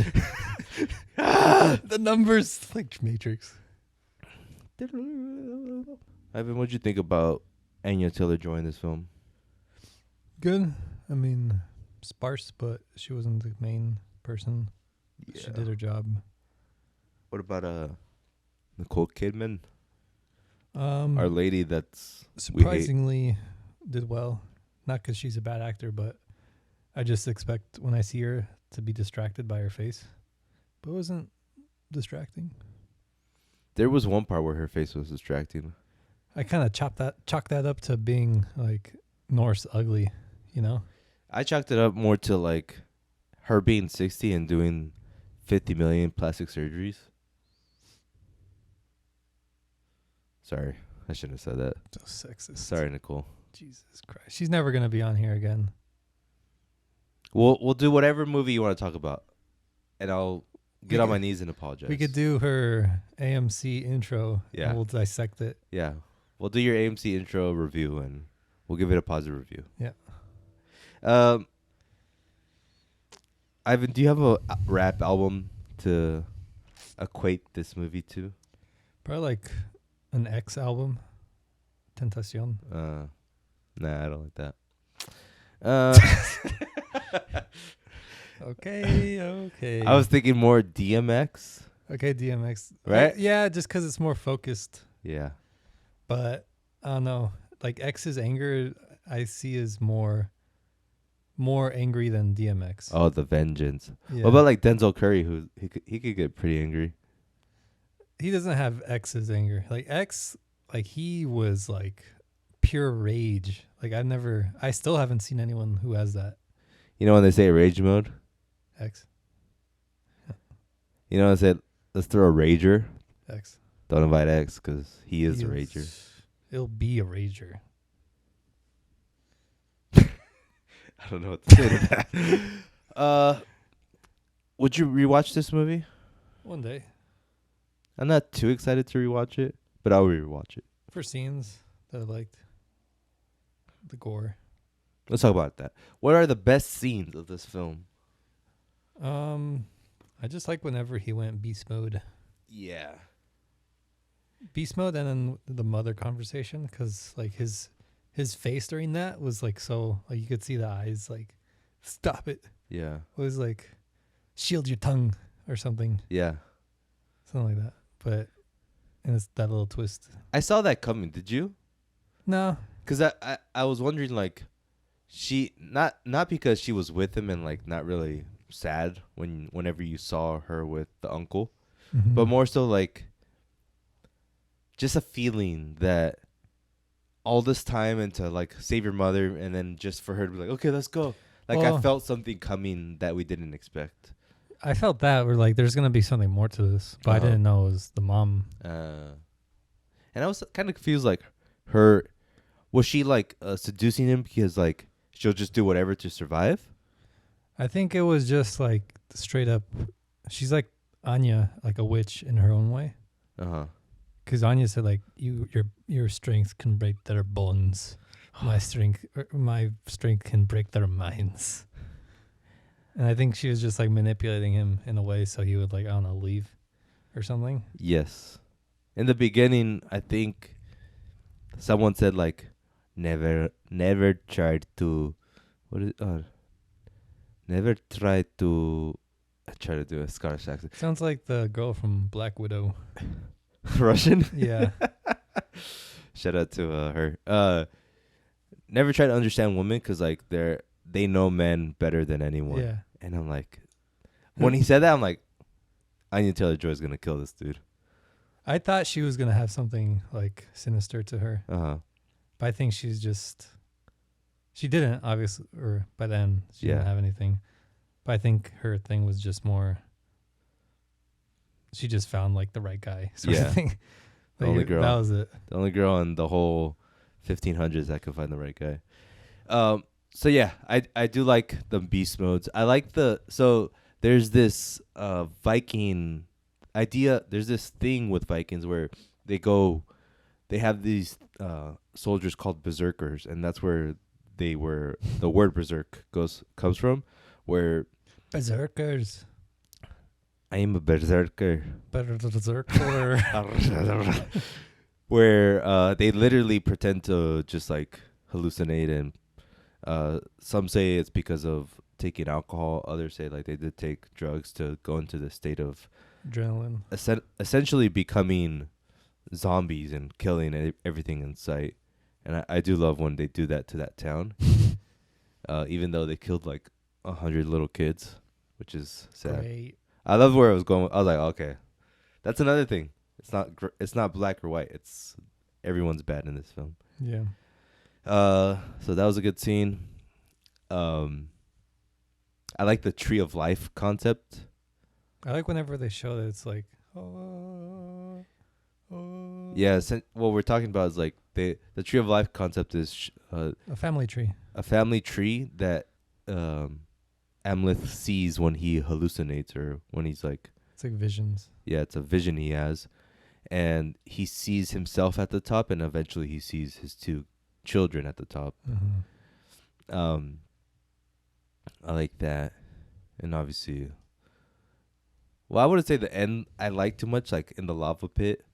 The numbers, like Matrix. Ivan, what'd you think about Anya Taylor-Joy in this film? Good. I mean, sparse, but she wasn't the main person. Yeah. She did her job. What about Nicole Kidman? Um, Our lady that's surprisingly did well. Not because she's a bad actor, but I just expect when I see her to be distracted by her face. But it wasn't distracting. There was one part where her face was distracting. I kind of chalk that up to being like Norse ugly, you know? I chalked it up more to like her being 60 and doing 50 million plastic surgeries. Sorry, I shouldn't have said that. So sexist. Sorry, Nicole. Jesus Christ. She's never gonna be on here again. We'll do whatever movie you want to talk about, and I'll get on my knees and apologize. We could do her AMC intro. Yeah. And we'll dissect it. Yeah, we'll do your AMC intro review, and we'll give it a positive review. Yeah. Ivan, do you have a rap album to equate this movie to? Probably like an X album. Tentacion. Nah, I don't like that. Okay. I was thinking more DMX. Okay, DMX. Right? Yeah, just because it's more focused. Yeah. But I don't know. Like X's anger, I see as more angry than DMX. Oh, the vengeance. Yeah. What about like Denzel Curry, who he could get pretty angry? He doesn't have X's anger. Like X, like he was like pure rage. Like I still haven't seen anyone who has that. You know when they say rage mode? X. You know when they say let's throw a rager? X. Don't invite X because he is a rager. It'll be a rager. I don't know what to say to that. Would you rewatch this movie? One day. I'm not too excited to rewatch it, but I'll rewatch it. For scenes that I liked. The gore. Let's talk about that. What are the best scenes of this film? I just like whenever he went beast mode. Yeah. Beast mode and then the mother conversation, because like his face during that was like so like you could see the eyes like stop it. Yeah. It was like shield your tongue or something. Yeah. Something like that. But and it's that little twist. I saw that coming. Did you? No. Because I was wondering, like, she not because she was with him and like not really sad whenever you saw her with the uncle, but more so like just a feeling that all this time and to like save your mother and then just for her to be like, okay, let's go. Like I felt something coming that we didn't expect. I felt that we're like there's gonna be something more to this, but I didn't know it was the mom. And I was kind of confused, like her. Was she like seducing him because like she'll just do whatever to survive? I think it was just like straight up. She's like Anya, like a witch in her own way. Because Anya said like your strength can break their bones, my strength can break their minds. And I think she was just like manipulating him in a way so he would like I don't know leave, or something. Yes, in the beginning, I think someone said like. Never tried to never tried to I try to do a Scottish accent. Sounds like the girl from Black Widow. Russian? Yeah. Shout out to her. Never try to understand women because like they know men better than anyone. Yeah. And I'm like, when he said that, I'm like, Anya Taylor-Joy's gonna kill this dude. I thought she was gonna have something like sinister to her. But I think she didn't, obviously, or by then she didn't have anything. But I think her thing was just more, she just found like the right guy sort of thing. The only girl. That was it. The only girl in the whole 1500s that could find the right guy. So yeah, I do like the beast modes. I like so there's this Viking idea. There's this thing with Vikings where they have these soldiers called berserkers, and that's where the word berserk comes from, where berserkers. I am a berserker. Berserker. Where they literally pretend to just like hallucinate, and some say it's because of taking alcohol. Others say like they did take drugs to go into the state of adrenaline, essentially becoming zombies and killing everything in sight. And I do love when they do that to that town, even though they killed like 100 little kids, which is sad. Great. I love where I was going. I was like, okay, that's another thing. It's not black or white. It's everyone's bad in this film. Yeah. So that was a good scene. I like the tree of life concept. I like whenever they show that it's like, oh, Yeah, what we're talking about is like the tree of life concept is A family tree. a family tree that Amleth sees when he hallucinates or when he's like, It's like visions. yeah, it's a vision he has, and he sees himself at the top, and eventually he sees his two children at the top. Mm-hmm. I like that, and obviously, well, I wouldn't say the end I like too much, like in the lava pit.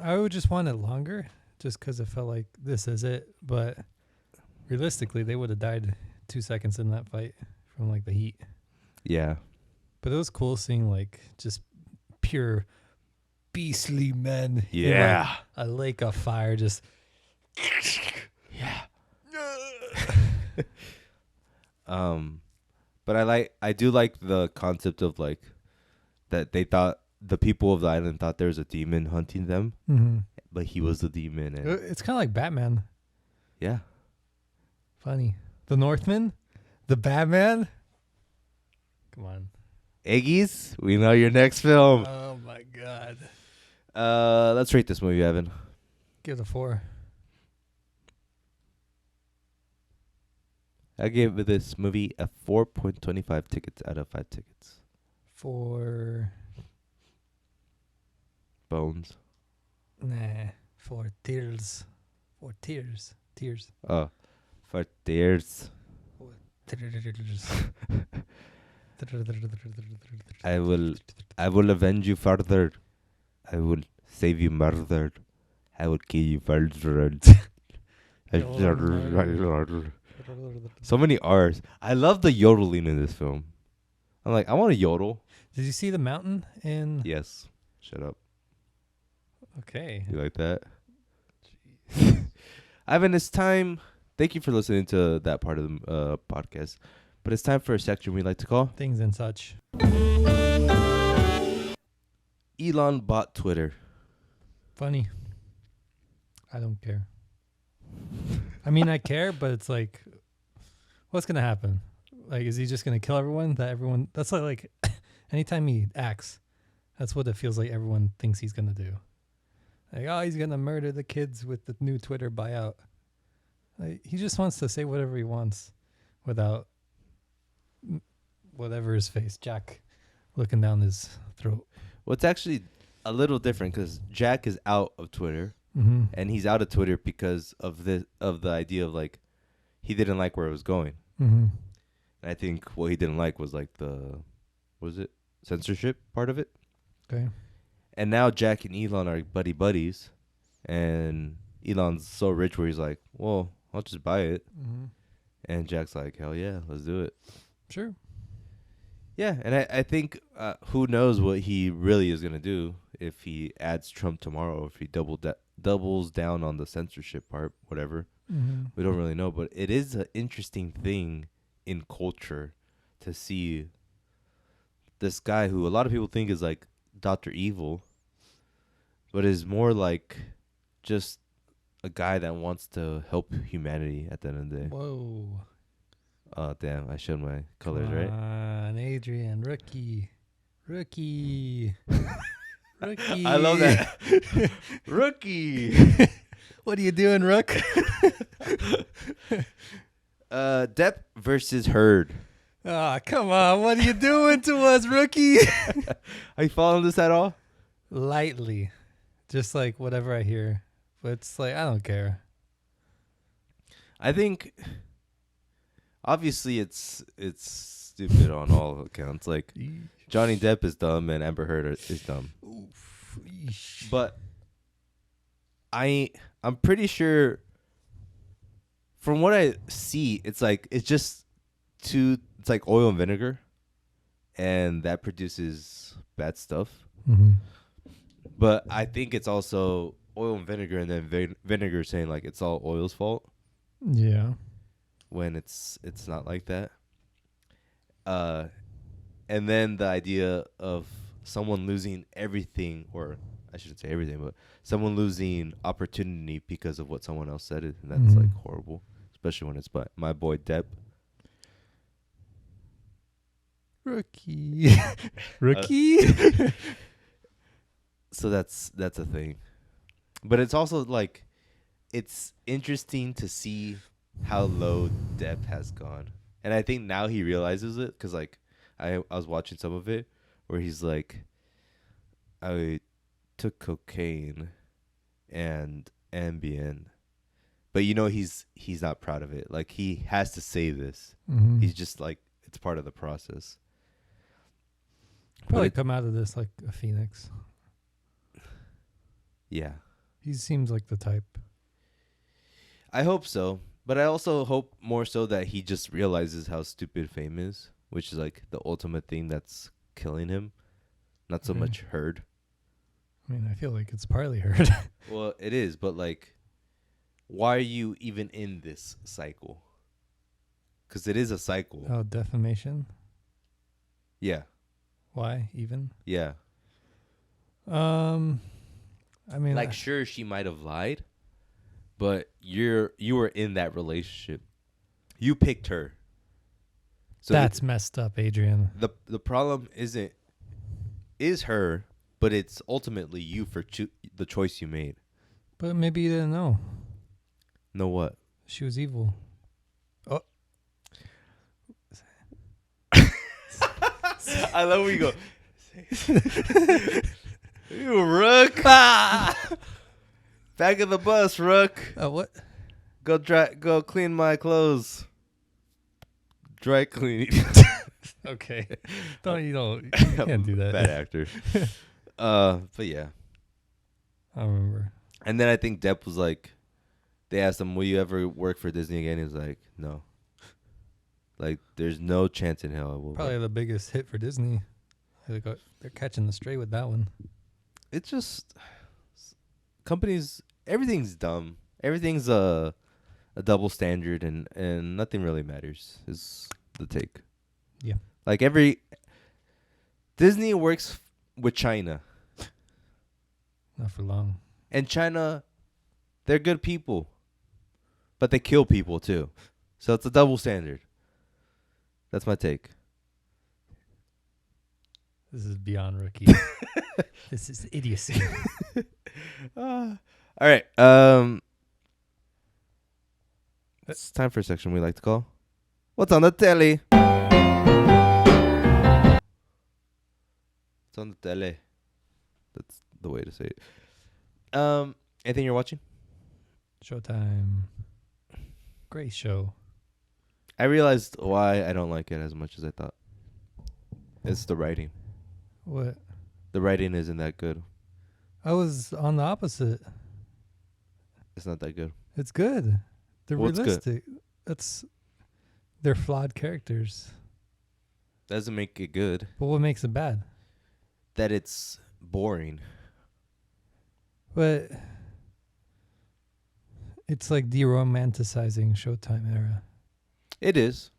I would just want it longer, just because it felt like this is it. But realistically, they would have died 2 seconds in that fight from like the heat. Yeah. But it was cool seeing like just pure beastly men. in, Yeah. like, a lake of fire, just. Yeah. But I do like the concept of like that they thought the people of the island thought there was a demon hunting them, Mm-hmm. but he was the demon, and It's kind of like Batman. yeah. Funny. The Northman, the Batman. Come on. Eggies, we know your next film. Oh my God. Let's rate this movie, Evan. Give it a 4. I gave this movie a 4.25 tickets out of 5 tickets. 4. Bones. Nah. 4 tears. 4 tears. Tears. Oh, for tears. I will avenge you further. I will save you murdered. I will kill you further. So many R's. I love the yodeling in this film. I'm like, I want to yodel. Did you see the mountain in? Yes. Shut up. Okay. You like that? Ivan, it's time. Thank you for listening to that part of the podcast. But it's time for a section we like to call Things and such. Elon bought Twitter. Funny. I don't care. I mean, I care, but it's like, what's gonna happen? Like, is he just gonna kill everyone? That's like anytime he acts, that's what it feels like everyone thinks he's gonna do. Like, oh, he's gonna murder the kids with the new Twitter buyout. Like, he just wants to say whatever he wants without whatever his face, Jack, looking down his throat. Well, it's actually a little different because Jack is out of Twitter. Mm-hmm. And he's out of Twitter because of the idea of like he didn't like where it was going. Mm-hmm. And I think what he didn't like was like censorship part of it. Okay. And now Jack and Elon are buddies, and Elon's so rich where he's like, well, I'll just buy it. Mm-hmm. And Jack's like, hell yeah, let's do it. Sure. Yeah, and I think who knows what he really is going to do if he adds Trump tomorrow, if he doubles down on the censorship part, whatever. Mm-hmm. We don't really know, but it is an interesting thing in culture to see this guy who a lot of people think is like Dr. Evil, but is more like just a guy that wants to help humanity at the end of the day. Whoa. Oh, damn. I showed my colors, right? Come on, Adrian. Rookie. Rookie. I love that. Rookie. What are you doing, Rook? Depp versus Heard. Ah, come on. What are you doing to us, Rookie? Are you following this at all? Lightly. Just like whatever I hear. But it's like, I don't care. I think obviously it's stupid on all accounts. Like Johnny Depp is dumb and Amber Heard is dumb. Oof. But I'm pretty sure from what I see, it's like it's like oil and vinegar, and that produces bad stuff. Mm-hmm. But I think it's also oil and vinegar, and then vinegar saying like it's all oil's fault. Yeah. When it's not like that. And then the idea of someone losing everything, or I shouldn't say everything, but someone losing opportunity because of what someone else said, and that's like horrible, especially when it's my boy Depp. Rookie. Rookie? So that's a thing. But it's also like it's interesting to see how low Depp has gone. And I think now he realizes it cuz like I was watching some of it where he's like I took cocaine and Ambien. But he's not proud of it. Like he has to say this. Mm-hmm. He's just like it's part of the process. Probably come out of this like a phoenix. Yeah. He seems like the type. I hope so. But I also hope more so that he just realizes how stupid fame is, which is like the ultimate thing that's killing him. Not so much heard. I mean, I feel like it's partly heard. Well, it is, but like, why are you even in this cycle? Because it is a cycle. Oh, defamation? Yeah. Why even? Yeah. I mean, Like, sure, she might have lied, but you were in that relationship. You picked her. So that's messed up, Adrian. The problem is her, but it's ultimately you for the choice you made. But maybe you didn't know. Know what? She was evil. Oh. I love when you go. You Rook. Back of the bus, Rook. What? Go clean my clothes. Dry cleaning. Okay. You can't do that. Bad actor. But yeah. I remember. And then I think Depp was like, they asked him, will you ever work for Disney again? He was like, no. Like, there's no chance in hell I will. Probably the biggest hit for Disney. They're catching the stray with that one. It's just companies, everything's dumb. Everything's a double standard and nothing really matters is the take. Yeah. Like Disney works with China. Not for long. And China, they're good people. But they kill people too. So it's a double standard. That's my take. This is beyond rookie. This is idiocy. All right. It's time for a section we like to call What's on the Telly? It's on the tele. That's the way to say it. Anything you're watching? Showtime. Great show. I realized why I don't like it as much as I thought. It's the writing. What? The writing isn't that good. I was on the opposite. It's not that good. It's good. They're What's good? realistic. They're flawed characters. Doesn't make it good. But what makes it bad? That it's boring. But it's like de-romanticizing Showtime era. It is.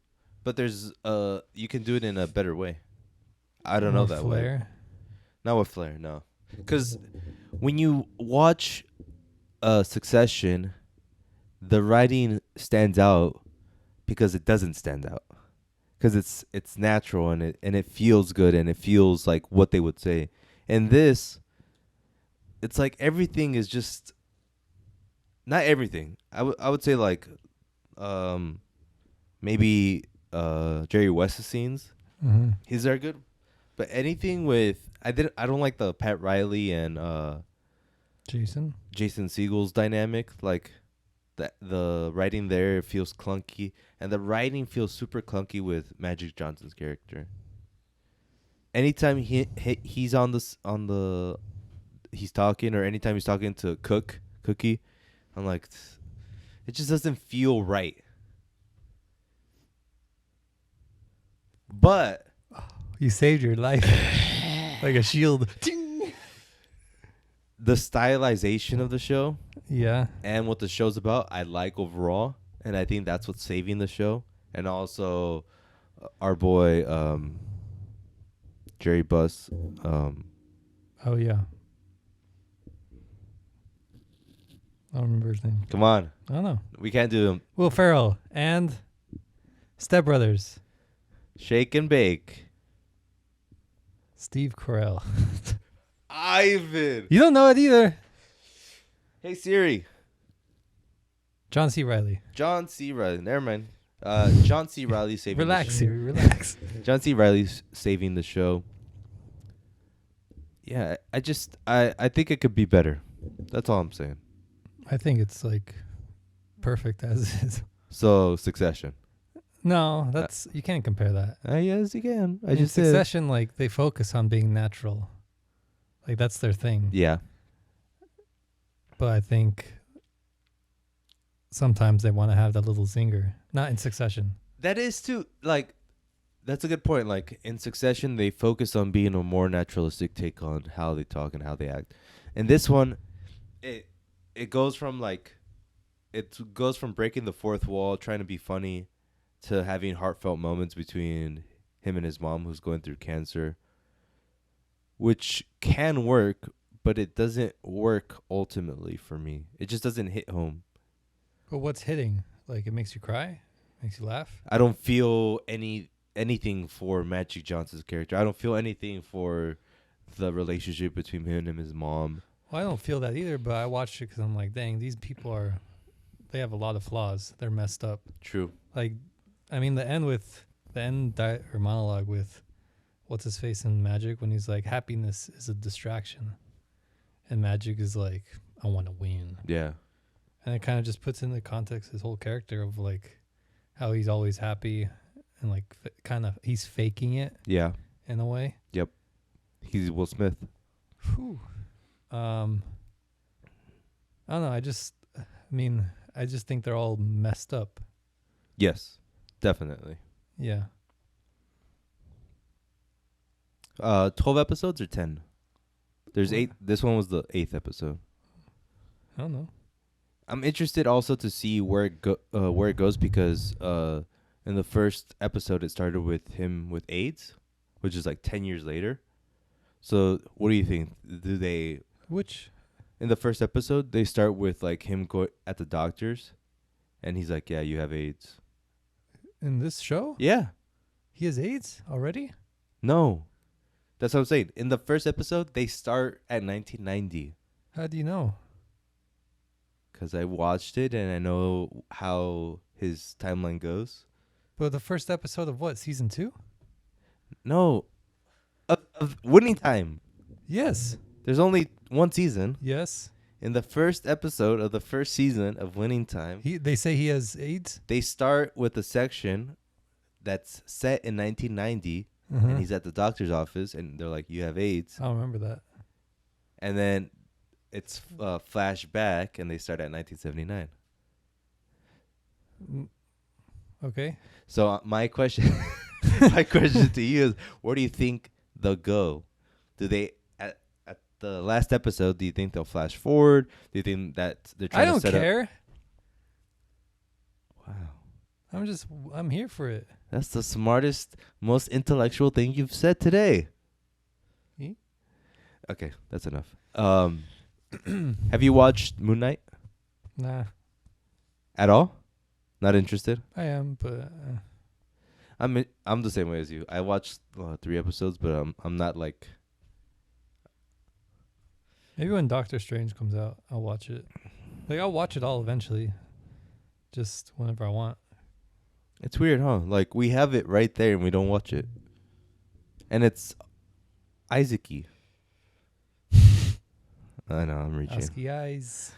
But there's you can do it in a better way. I don't know that way. Not with flair, no. Because when you watch Succession, the writing stands out because it doesn't stand out. Because it's natural and it feels good and it feels like what they would say. And this, it's like everything is just not everything. I would say like maybe Jerry West's scenes. Mm-hmm. His are good. But anything with I don't like the Pat Riley and Jason Segel's dynamic. Like the writing there feels clunky, and the writing feels super clunky with Magic Johnson's character. Anytime he's he's talking, or anytime he's talking to Cookie, I'm like, it just doesn't feel right. But you saved your life like a shield. The stylization of the show, Yeah, and what the show's about, I like overall, and I think that's what's saving the show. And also, our boy Jerry Buss. Oh yeah. I don't remember his name. Come on, I don't know. we can't do them. Will Ferrell and Step Brothers. Shake and bake. Steve Carell. Ivan. You don't know it either. Hey Siri. John C. Reilly. John C. Reilly. Never mind. John C. Reilly saving. Relax, Siri. Relax. John C. Reilly's saving the show. Yeah, I think it could be better. That's all I'm saying. I think it's like perfect as is. So Succession. No, that's you can't compare that. Yes, you can. I In just said. Succession, like they focus on being natural, like that's their thing. Yeah. But I think sometimes they want to have that little zinger. Not in Succession. That is too, like, that's a good point. Like, in Succession, they focus on being a more naturalistic take on how they talk and how they act. And this one, it goes from, like, it goes from breaking the fourth wall, trying to be funny, to having heartfelt moments between him and his mom, who's going through cancer, which can work, but it doesn't work ultimately for me. It just doesn't hit home. But what's hitting? Like it makes you cry? Makes you laugh? I don't feel anything for Magic Johnson's character. I don't feel anything for the relationship between him and his mom. Well, I don't feel that either, but I watched it because I'm like, dang, these people they have a lot of flaws. They're messed up. True. Like, I mean, the end monologue with what's his face in Magic when he's like, happiness is a distraction. And Magic is like, I want to win. Yeah. And it kind of just puts into context his whole character of like how he's always happy and like kind of he's faking it. Yeah. In a way. Yep. He's Will Smith. Whew. I don't know. I just think they're all messed up. Yes, definitely. Yeah. 12 episodes or 10? There's 8. This one was the 8th episode. I don't know. I'm interested also to see where it goes because in the first episode it started with him with AIDS, which is like 10 years later. So what do you think? Which? In the first episode, they start with like him at the doctor's, and he's like, "Yeah, you have AIDS." In this show? Yeah. He has AIDS already? No. That's what I'm saying. In the first episode, they start at 1990. How do you know? Because I watched it and I know how his timeline goes. But the first episode of what? Season 2? No. Of Winning Time. Yes. There's only one season. Yes. In the first episode of the first season of Winning Time, They say he has AIDS? they start with a section that's set in 1990, and he's at the doctor's office, and they're like, "You have AIDS." I don't remember that. And then it's flashback, and they start at 1979. Okay. So my question, my question to you is, where do you think they'll go? Do they at the last episode? Do you think they'll flash forward? Do you think that they're trying I to set don't care. up? Wow, I'm here for it. that's the smartest, most intellectual thing you've said today. Okay, that's enough. Have you watched Moon Knight Nah, at all? Not interested. I am, but I'm the same way as you. I watched 3 episodes, but I'm not like. maybe when Doctor Strange comes out, I'll watch it. Like I'll watch it all eventually, just whenever I want. It's weird, huh? Like we have it right there and we don't watch it, and it's Isaac-y. I know I'm reaching. Husky eyes.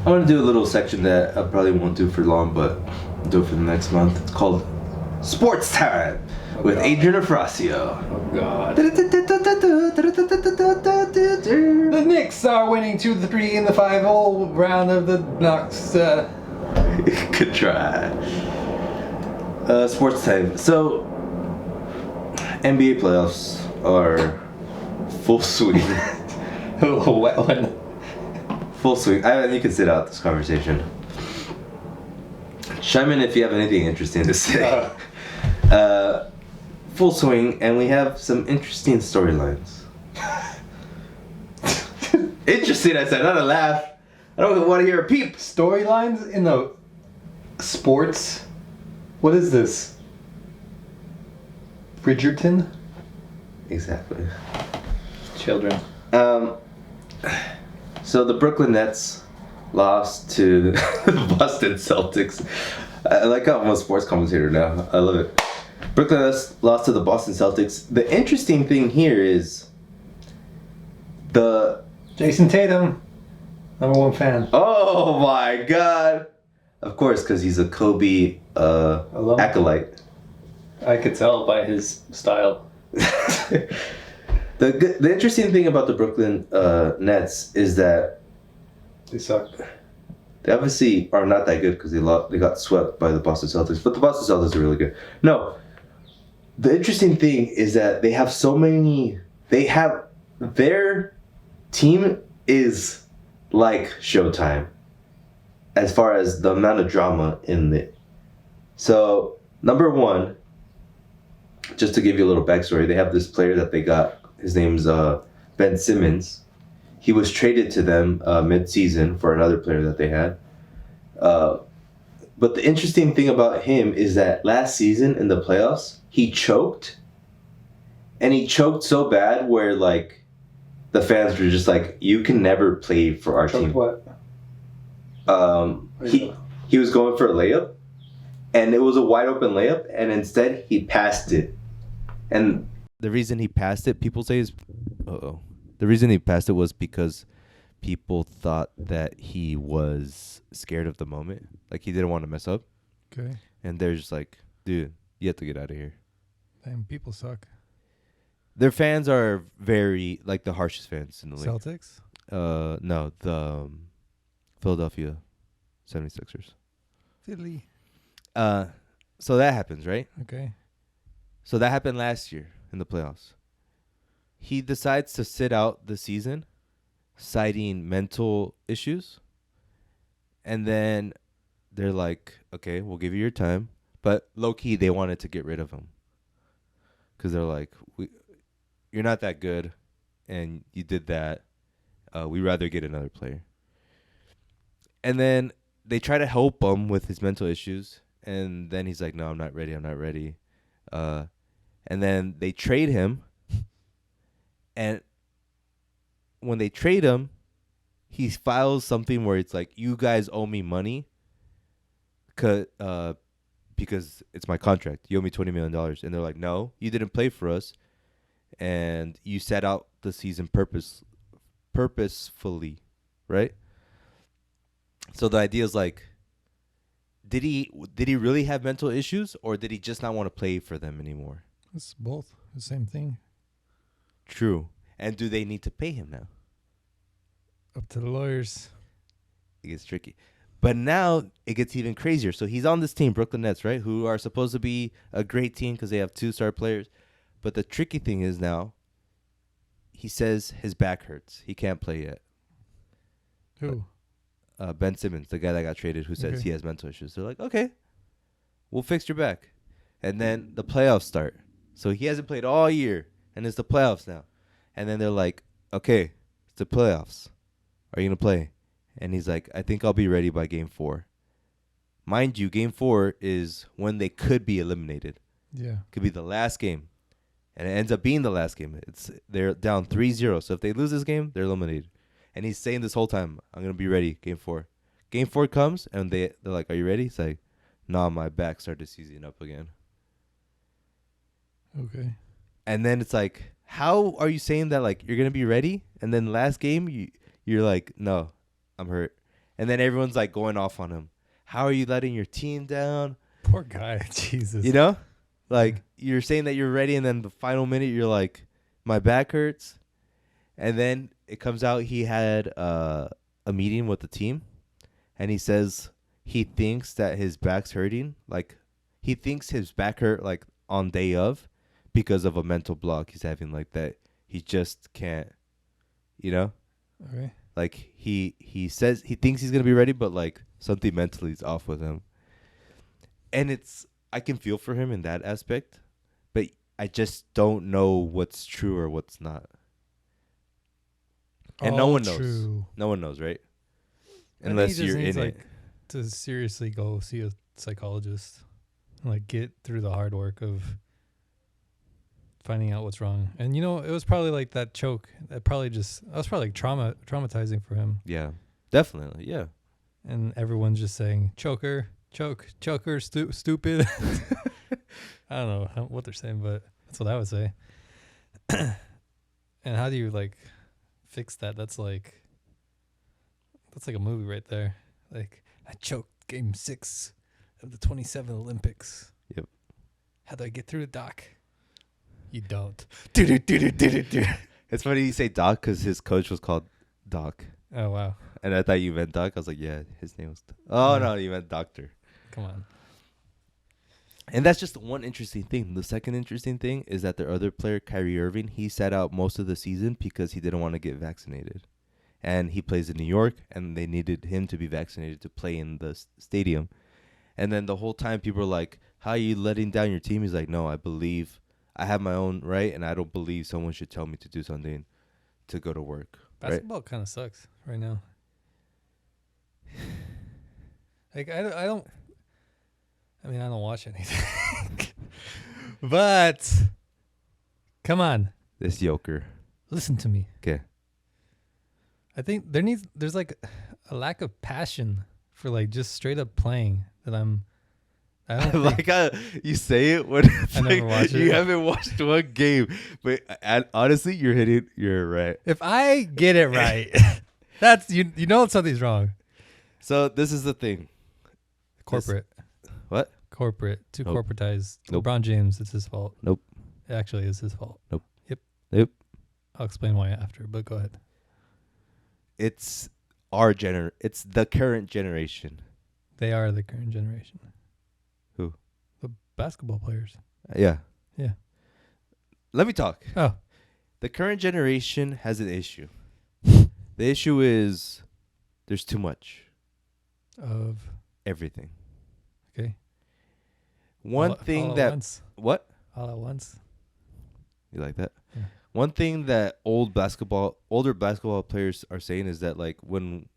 I want to do a little section that I probably won't do for long, but I'll do it for the next month. It's called Sports Time with Adrian Afrasio. Oh God. The Knicks are winning 2-3 in the 5-hole round of the Knox. Good try. Sports Time. So, NBA playoffs are full swing. A little wet one. Full swing. You can sit out this conversation. Chime in if you have anything interesting to say. Full swing, and we have some interesting storylines. Interesting, I said, not a laugh. I don't want to hear a peep. Storylines in the sports. What is this? Bridgerton? Exactly. Children. So the Brooklyn Nets lost to the Boston Celtics. I like how I'm a sports commentator now. I love it. Brooklyn Nets lost to the Boston Celtics. The interesting thing here is the... Jason Tatum, #1 fan. Oh my God. Of course, because he's a Kobe Alum. acolyte. I could tell by his style. The interesting thing about the Brooklyn Nets is that They suck. they obviously are not that good because they got swept by the Boston Celtics. But the Boston Celtics are really good. No, the interesting thing is that they have so many. Their team is like Showtime as far as the amount of drama in it. So number one, just to give you a little backstory, they have this player that they got. His name's Ben Simmons. He was traded to them mid-season for another player that they had. But the interesting thing about him is that last season in the playoffs, he choked. And he choked so bad where, like, the fans were just like, you can never play for our team. What? He was going for a layup. And it was a wide open layup. And instead, he passed it. And the reason he passed it, people say, is... The reason he passed it was because people thought that he was scared of the moment. Like, he didn't want to mess up. Okay. And they're just like, dude, you have to get out of here. Damn, people suck. Their fans are very, like, the harshest fans in the league. Celtics? No, the Philadelphia 76ers. Philly. So that happens, right? Okay. So that happened last year in the playoffs. He decides to sit out the season, citing mental issues. And then they're like, okay, we'll give you your time. But low-key, they wanted to get rid of him. Because they're like, you're not that good, and you did that. We'd rather get another player. And then they try to help him with his mental issues. And then he's like, no, I'm not ready. And then they trade him. And when they trade him, he files something where it's like, you guys owe me money because it's my contract. You owe me $20 million. And they're like, no, you didn't play for us. And you sat out the season purposefully, right? So the idea is like, did he really have mental issues, or did he just not want to play for them anymore? It's both the same thing. True. And do they need to pay him now? Up to the lawyers. It gets tricky. But now it gets even crazier. So he's on this team, Brooklyn Nets, right? Who are supposed to be a great team because they have 2 star players. But the tricky thing is now, he says his back hurts. He can't play yet. Who? Ben Simmons, the guy that got traded, who says he has mental issues. They're like, okay, we'll fix your back. And then the playoffs start. So he hasn't played all year, and it's the playoffs now. And then they're like, okay, it's the playoffs. Are you going to play? And he's like, I think I'll be ready by game 4. Mind you, game 4 is when they could be eliminated. Yeah. Could be the last game. And it ends up being the last game. They're down 3-0. So if they lose this game, they're eliminated. And he's saying this whole time, I'm going to be ready, game 4. Game 4 comes, and they're like, are you ready? He's like, nah, my back started seizing up again. Okay. And then it's like, how are you saying that, like, you're going to be ready? And then last game, you're like, no, I'm hurt. And then everyone's, like, going off on him. How are you letting your team down? Poor guy. Jesus. You know? Like, you're saying that you're ready, and then the final minute, you're like, my back hurts. And then it comes out he had a meeting with the team, and he says he thinks that his back's hurting. Like, he thinks his back hurt, like, on day of because of a mental block he's having, like, that he just can't, you know? Okay. Like, he says he thinks he's going to be ready, but, like, something mentally is off with him. And I can feel for him in that aspect, but I just don't know what's true or what's not. And no one knows. True. No one knows, right? unless he just you're needs, in like, it. to seriously go see a psychologist, and, like, get through the hard work of finding out what's wrong. And it was probably like that choke. That was probably like traumatizing for him. Yeah, definitely. Yeah. And everyone's just saying choker, choker, stupid. I don't know what they're saying, but that's what I would say. And how do you like fix that? That's like a movie right there. Like, I choked game 6 of the 27 Olympics. Yep. How do I get through the doc? You don't. It's funny you say Doc because his coach was called Doc. Oh, wow. And I thought you meant Doc. I was like, yeah, his name was. Oh, no, you meant Doctor. Come on. And that's just one interesting thing. The second interesting thing is that their other player, Kyrie Irving, he sat out most of the season because he didn't want to get vaccinated. And he plays in New York, and they needed him to be vaccinated to play in the stadium. And then the whole time people are like, how are you letting down your team? He's like, no, I believe I have my own right, and I don't believe someone should tell me to do something to go to work. Basketball kind of sucks right now. Like, I don't watch anything. But come on, This yoker. listen to me. Okay. I think there's like a lack of passion for like just straight up playing that I don't think, Like how you say it when it's I never watch you it. haven't watched one game, but honestly, you're right. if I get it right, that's you know something's wrong. So this is the thing. Corporate. What? Corporate. Too Nope. corporatized. Nope. LeBron James, it's his fault. Nope. It actually is his fault. Nope. I'll explain why after, but go ahead. It's it's the current generation. They are the current generation. Who? The basketball players. Yeah. Yeah. Let me talk. Oh. The current generation has an issue. The issue is there's too much. Of Everything. okay. One All thing at that once. what? All at once. You like that? Yeah. One thing that older basketball players are saying is that like when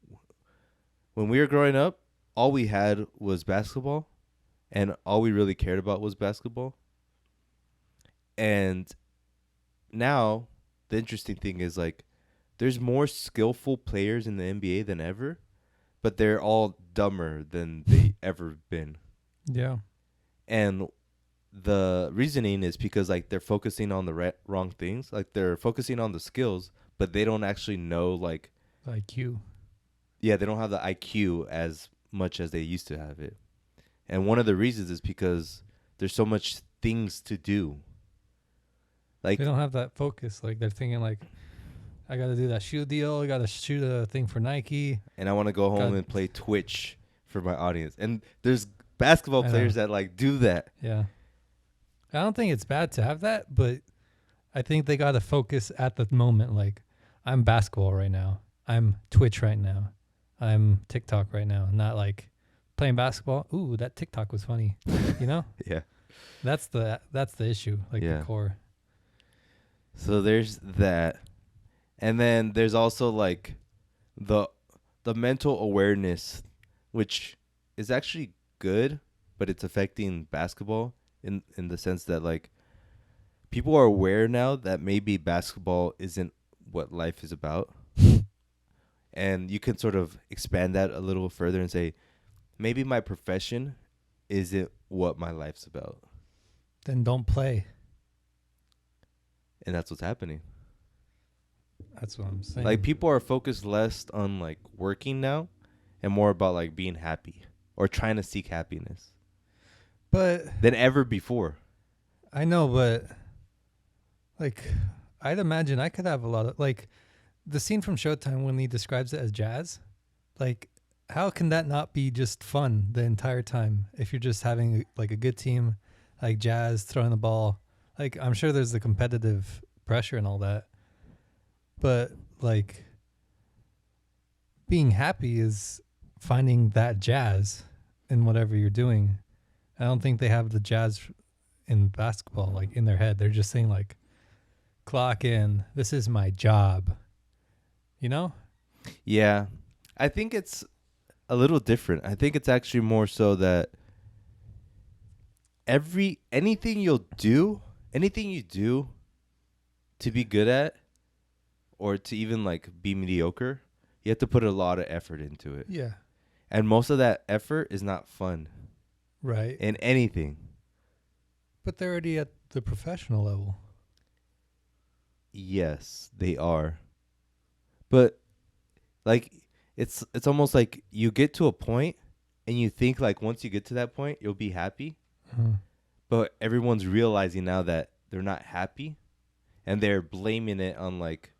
we were growing up, all we had was basketball, and all we really cared about was basketball. And now the interesting thing is like there's more skillful players in the NBA than ever, but they're all dumber than they ever been. Yeah. And the reasoning is because like they're focusing on the wrong things. Like they're focusing on the skills, but they don't actually know like IQ. yeah, they don't have the IQ as much as they used to have it. And one of the reasons is because there's so much things to do. Like They don't have that focus. Like they're thinking like, I got to do that shoe deal. I got to shoot a thing for Nike. and I want to go home God. and play Twitch for my audience. And there's basketball I know. players that like do that. Yeah. I don't think it's bad to have that, but I think they got to focus at the moment. Like, I'm basketball right now. I'm Twitch right now. I'm TikTok right now. Not like playing basketball. Ooh, that TikTok was funny. You know? Yeah. That's the issue, like Yeah. the core. So there's that. And then there's also like the mental awareness, which is actually good, but it's affecting basketball in the sense that like people are aware now that maybe basketball isn't what life is about. And you can sort of expand that a little further and say, maybe my profession isn't what my life's about. Then don't play. And that's what's happening. That's what I'm saying. Like people are focused less on like working now and more about like being happy or trying to seek happiness but than ever before. I know, but like, I'd imagine I could have a lot of like the scene from Showtime when he describes it as jazz. Like, how can that not be just fun the entire time if you're just having like a good team, like jazz throwing the ball? Like, I'm sure there's the competitive pressure and all that, but like being happy is finding that jazz in whatever you're doing. I don't think they have the jazz in basketball, like in their head. They're just saying like, clock in, this is my job, you know? Yeah. I think it's a little different. I think it's actually more so that anything you do to be good at or to even like be mediocre, you have to put a lot of effort into it. Yeah. And most of that effort is not fun Right. in anything. But they're already at the professional level. Yes, they are. But like it's almost like you get to a point and you think like once you get to that point you'll be happy. But everyone's realizing now that they're not happy and they're blaming it on like,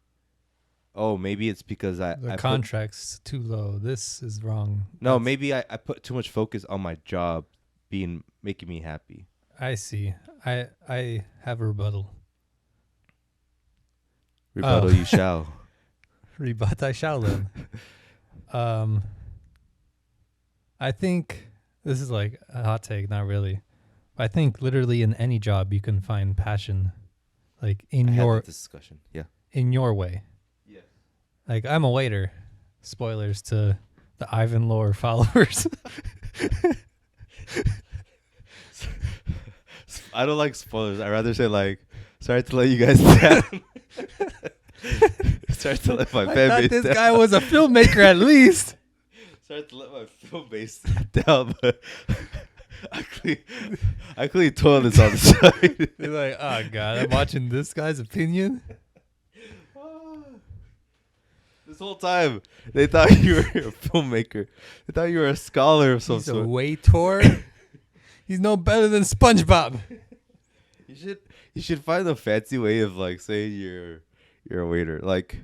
oh, maybe it's because The contract's too low. This is wrong. No, maybe I put too much focus on my job making me happy. I see. I have a rebuttal. Rebuttal you shall. Rebut I shall then. I think this is like a hot take, not really. I think literally in any job you can find passion, like in your discussion. Yeah. in your way. Yeah. Like I'm a waiter. Spoilers to the Ivan lore followers. I don't like spoilers. I'd rather say like, sorry to let you guys down. Sorry to let my I fan thought base this down. guy was a filmmaker at least. Sorry to let my film base down, but I clearly told this on the side. You're like, oh god, I'm watching this guy's opinion. This whole time, they thought you were a filmmaker. They thought you were a scholar of some He's a sort. waiter. He's no better than SpongeBob. You should find a fancy way of like saying you're a waiter. Like,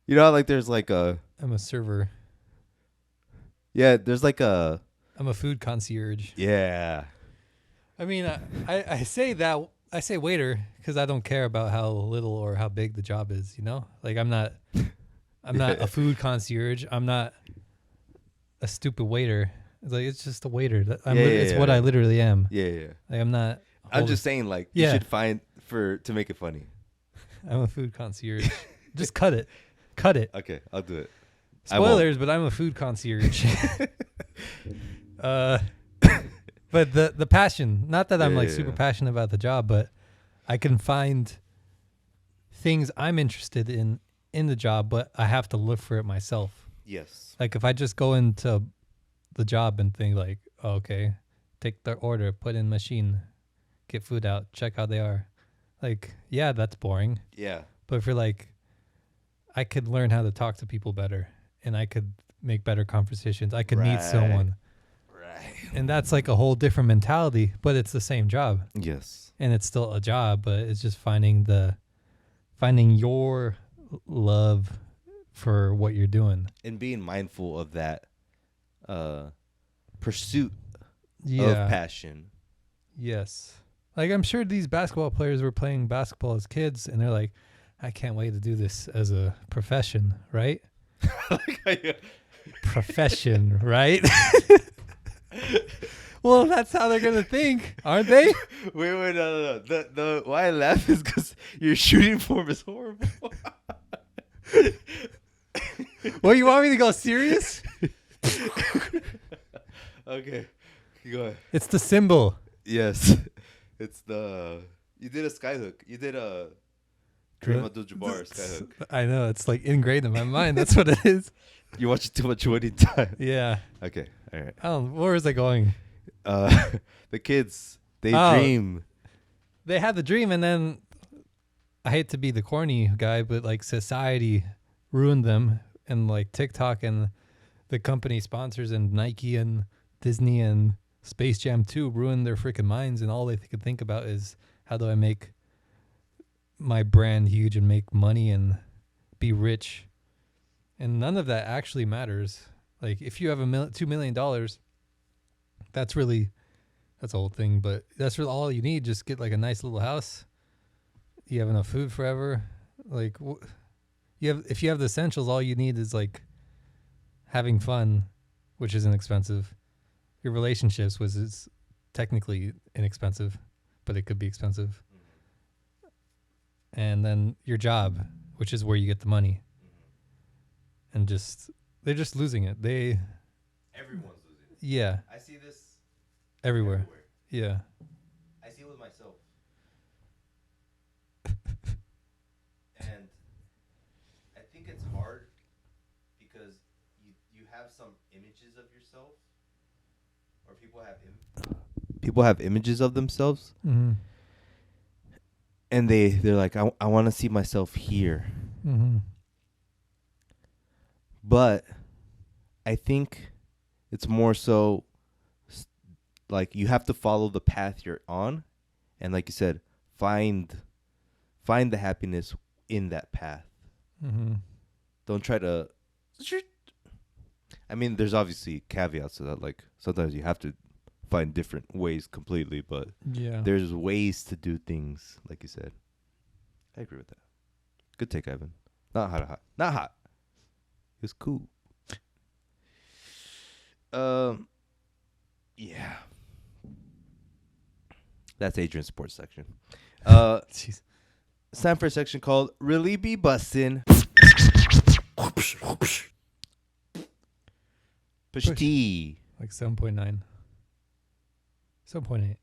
you know, how, like there's like a I'm a server. there's like a I'm a food concierge. yeah. I mean, I say that I say waiter because I don't care about how little or how big the job is. You know, like I'm not a food concierge. I'm not a stupid waiter. It's like it's just a waiter. It's what I literally am. Yeah. Like I'm not. I'm just saying, like, you should find to make it funny. I'm a food concierge. Just cut it. Cut it. Okay, I'll do it. Spoilers, but I'm a food concierge. But the passion, not that I'm like super passionate about the job, but I can find things I'm interested in the job, but I have to look for it myself. Yes. Like if I just go into the job and think like, oh, okay, take the order, put in machine, get food out, check how they are. Like, yeah, that's boring. Yeah. But if you're like, I could learn how to talk to people better and I could make better conversations. I could meet someone. Right. And that's like a whole different mentality, but it's the same job. Yes. And it's still a job, but it's just finding your love for what you're doing. And being mindful of that pursuit of passion. Yes. Like I'm sure these basketball players were playing basketball as kids and they're like, I can't wait to do this as a profession, right? Profession, right? Well, that's how they're gonna think, aren't they? Wait, no. The why I laugh is because your shooting form is horrible. Well, you want me to go serious? Okay, go ahead. It's the symbol. Yes, it's the. You did a skyhook. You did a Kareem Abdul-Jabbar skyhook. I know, it's like ingrained in my mind. That's what it is. You watch it too much winning time. Yeah. Okay, all right. Oh, where was I going? The kids, they dream. They had the dream, and then I hate to be the corny guy, but like society ruined them, and like TikTok and the company sponsors and Nike and Disney and Space Jam 2 ruined their freaking minds, and all they could think about is how do I make my brand huge and make money and be rich, and none of that actually matters. Like if you have $2 million, that's a whole thing, but that's really all you need. Just get like a nice little house. You have enough food forever. Like if you have the essentials, all you need is like having fun, which isn't expensive. Your relationships is technically inexpensive, but it could be expensive. And then your job, which is where you get the money. And they're just losing it. Everyone's losing. Yeah, I see this everywhere. Yeah. I see it with myself. And I think it's hard because you have some images of yourself, or people have images of themselves, Mm-hmm. and they're like, I want to see myself here. Mm-hmm. But I think it's more so like you have to follow the path you're on, and like you said, find the happiness in that path. Mm-hmm. Don't try to. I mean, there's obviously caveats to that. Like sometimes you have to find different ways completely, but Yeah. there's ways to do things, like you said. I agree with that. Good take, Ivan. Not hot. Not hot. It was cool. Yeah. That's Adrian's sports section. Jeez. It's time for a section called Really Be Bussin'. Push T. Like 7.9. 7.8.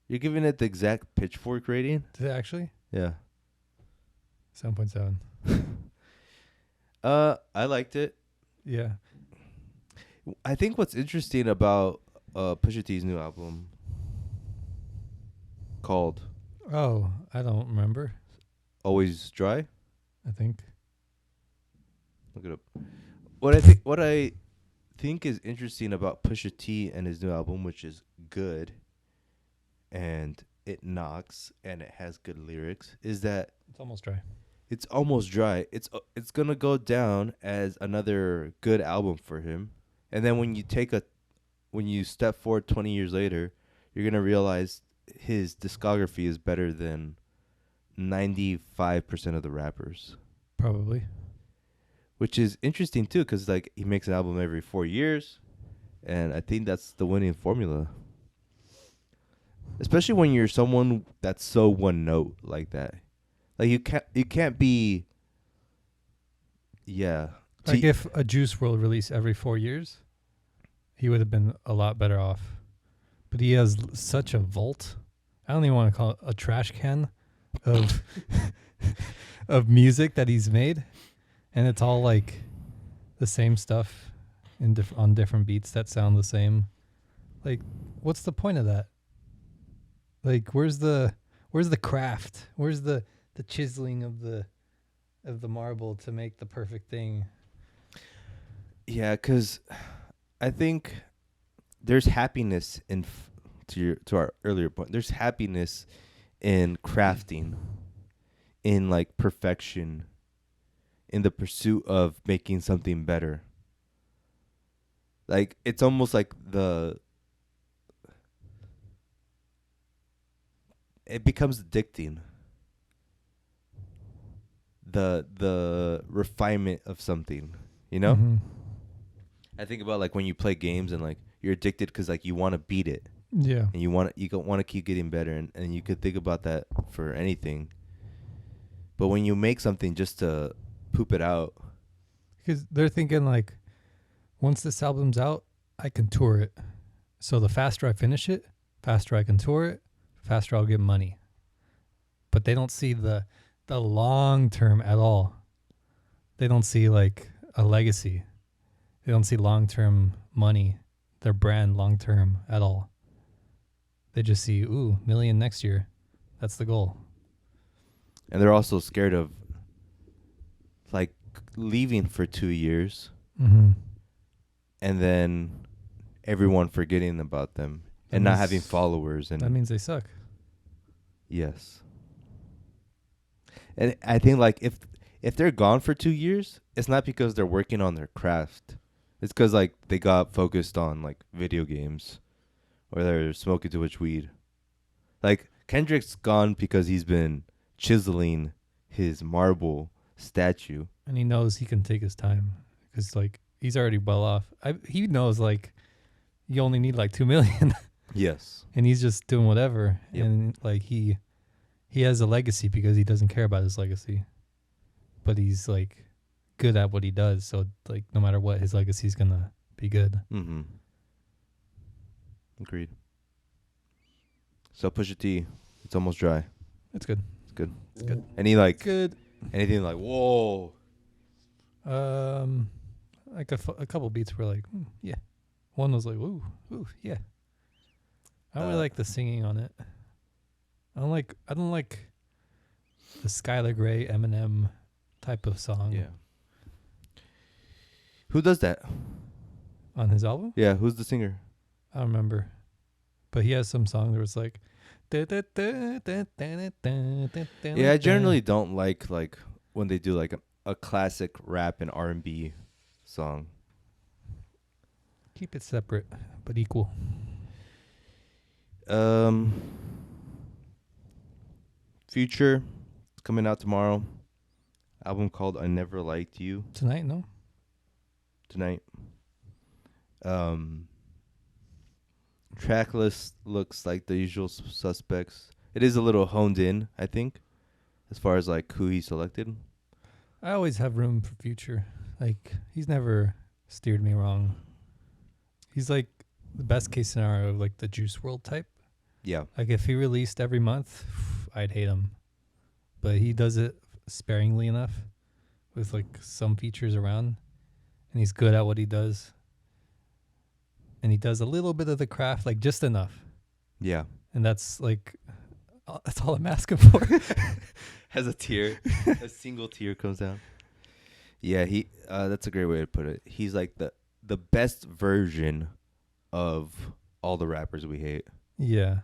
You're giving it the exact pitchfork rating? Did it actually? Yeah. 7.7. I liked it. Yeah. I think what's interesting about Pusha T's new album called Oh, I don't remember. Always Dry. I think. Look it up. What I think is interesting about Pusha T and his new album, which is good and it knocks and it has good lyrics, is that It's almost dry. it's almost dry. It's gonna go down as another good album for him. And then when you step forward 20 years later, you're gonna realize his discography is better than 95% of the rappers, Probably. which is interesting too, because like he makes an album every 4 years, and I think that's the winning formula. Especially when you're someone that's so one note like that, like you can't be. Yeah. Like if a Juice WRLD released every 4 years, he would have been a lot better off. But he has such a vault. I don't even want to call it a trash can of of music that he's made, and it's all like the same stuff on different beats that sound the same. Like, what's the point of that? Like, where's the craft? Where's the chiseling of the marble to make the perfect thing? Yeah, because I think there's happiness in to our earlier point. There's happiness in crafting, in like perfection, in the pursuit of making something better. Like it's almost like it becomes addicting. The refinement of something, you know? Mhm. I think about like when you play games and like you're addicted because like you want to beat it Yeah. and you want to keep getting better, and you could think about that for anything. But when you make something just to poop it out, Because they're thinking like, once this album's out, I can tour it. So the faster I finish it, faster I can tour it, faster I'll get money. But they don't see the long term at all. They don't see like a legacy. They don't see long term money, their brand long term at all. They just see, ooh, million next year. That's the goal. and they're also scared of like leaving for 2 years Mm-hmm. and then everyone forgetting about them That and not means- having followers, and That means they suck. yes. And I think like if they're gone for 2 years, it's not because they're working on their craft. It's because like they got focused on like video games, or they're smoking too much weed. Like Kendrick's gone because he's been chiseling his marble statue. And he knows he can take his time because like he's already well off. He knows like you only need like 2 million. Yes. And he's just doing whatever. Yep. And like he has a legacy because he doesn't care about his legacy. But he's like good at what he does. So like no matter what, his legacy is gonna be good. Mm-hmm. Agreed. So Pusha T, it's almost dry. It's good. It's good. It's good. Any like Good. anything like whoa? Like a couple beats were like, yeah. One was like, ooh, yeah. I don't really like the singing on it. I don't like the Skylar Grey Eminem type of song. Yeah. Who does that? On his album? Yeah, who's the singer? I don't remember. But he has some song that was like Yeah, I generally don't like when they do like a classic rap and R&B song. keep it separate but equal. Future is coming out tomorrow. Album called I Never Liked You Tonight, no? tonight. Track list looks like the usual suspects. It is a little honed in, I think, as far as like who he selected. I always have room for Future. Like, he's never steered me wrong. He's like the best case scenario of like the Juice WRLD type. Yeah. Like, if he released every month, I'd hate him. But he does it sparingly enough with like some features around. And he's good at what he does. And he does a little bit of the craft, like just enough. Yeah. And that's like, that's all I'm asking for. Has a tear. A single tear comes down. Yeah, he that's a great way to put it. He's like the best version of all the rappers we hate. Yeah.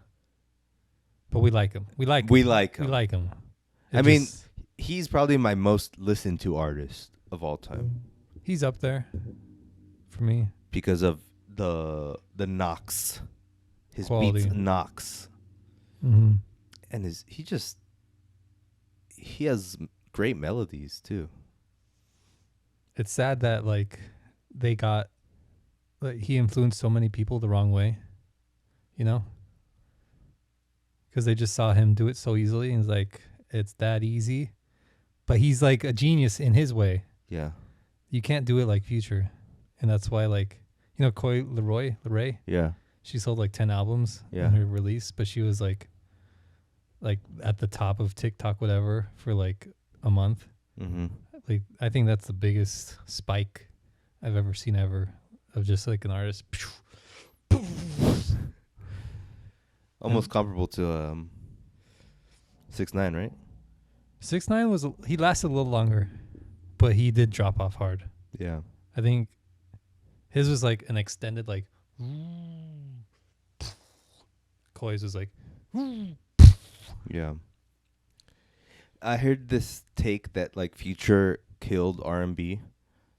But we like him. We like him. We like him. We like him. I mean, he's probably my most listened to artist of all time he's up there for me. because of the knocks. His Quality. beats knocks. Mm-hmm. And he has great melodies too. It's sad that like he influenced so many people the wrong way, you know? Because they just saw him do it so easily and it's like, it's that easy. But he's like a genius in his way. Yeah. You can't do it like Future. And that's why like, you know, Coi Leray, Yeah. she sold like 10 albums Yeah. in her release, but she was like at the top of TikTok, whatever, for like a month. Mm-hmm. Like, I think that's the biggest spike I've ever seen of just like an artist. Almost comparable to 6ix9ine, right? 6ix9ine he lasted a little longer, but he did drop off hard. Yeah. I think his was like an extended like. Koi's was like. Yeah. I heard this take that like Future killed R&B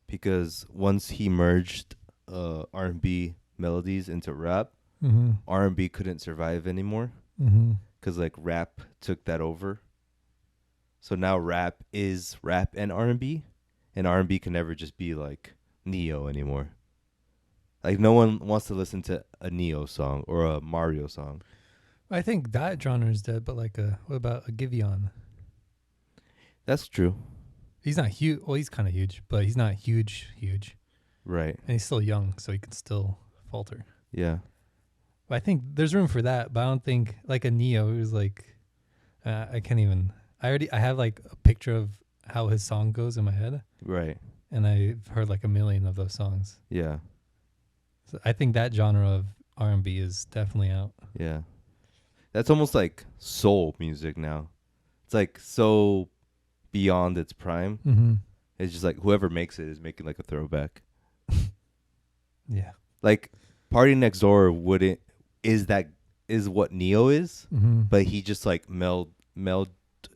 because once he merged R&B melodies into rap, Mm-hmm. R&B couldn't survive anymore Mm-hmm. because like rap took that over. So now rap is rap and R&B can never just be like Neo anymore. Like no one wants to listen to a Neo song or a Mario song. I think that genre is dead, but like what about a Giveon? That's true. He's not huge. Well, he's kind of huge, but he's not huge. Right. And he's still young, so he can still falter. Yeah. But I think there's room for that, but I don't think like a Neo who's like, I can't even. I have like a picture of how his song goes in my head, Right. and I've heard like a million of those songs. Yeah. So I think that genre of R&B is definitely out. Yeah. That's almost like soul music now. It's like so beyond its prime. Mm-hmm. It's just like whoever makes it is making like a throwback. Yeah. Like Party Next Door is what Neo is, Mm-hmm. but he just like meld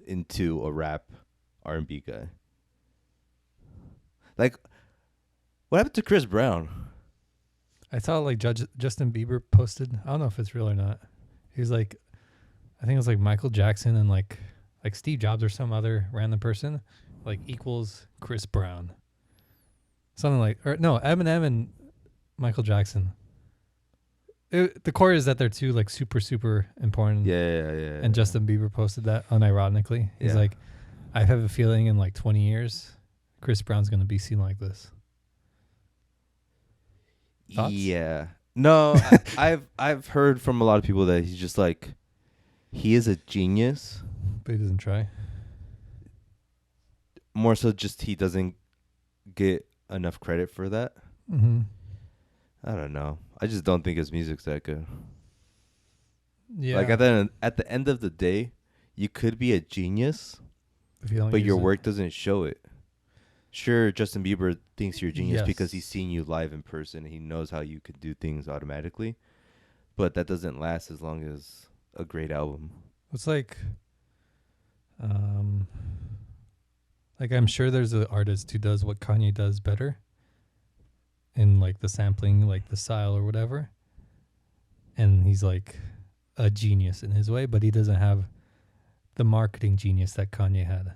into a rap R&B guy. Like what happened to Chris Brown? I saw like Justin Bieber posted. I don't know if it's real or not. He was like, I think it was like Michael Jackson and like Steve Jobs or some other random person, like equals Chris Brown. Something like, or no, Eminem and Michael Jackson. The core is that they're two like super, super important. Yeah. And Justin Bieber posted that unironically. He's Yeah. like, I have a feeling in like 20 years, Chris Brown's going to be seen like this. Thoughts? Yeah. No, I've heard from a lot of people that he's just like, he is a genius. But he doesn't try. More so, just he doesn't get enough credit for that. Mm-hmm. I don't know. I just don't think his music's that good. Yeah. Like at the end of the day, you could be a genius, If you don't but use your it. work doesn't show it. Sure, Justin Bieber thinks you're a genius because he's Yes. seen you live in person. He knows how you could do things automatically, but that doesn't last as long as a great album. It's like I'm sure there's an artist who does what Kanye does better in like the sampling, like the style or whatever. And he's like a genius in his way, but he doesn't have the marketing genius that Kanye had.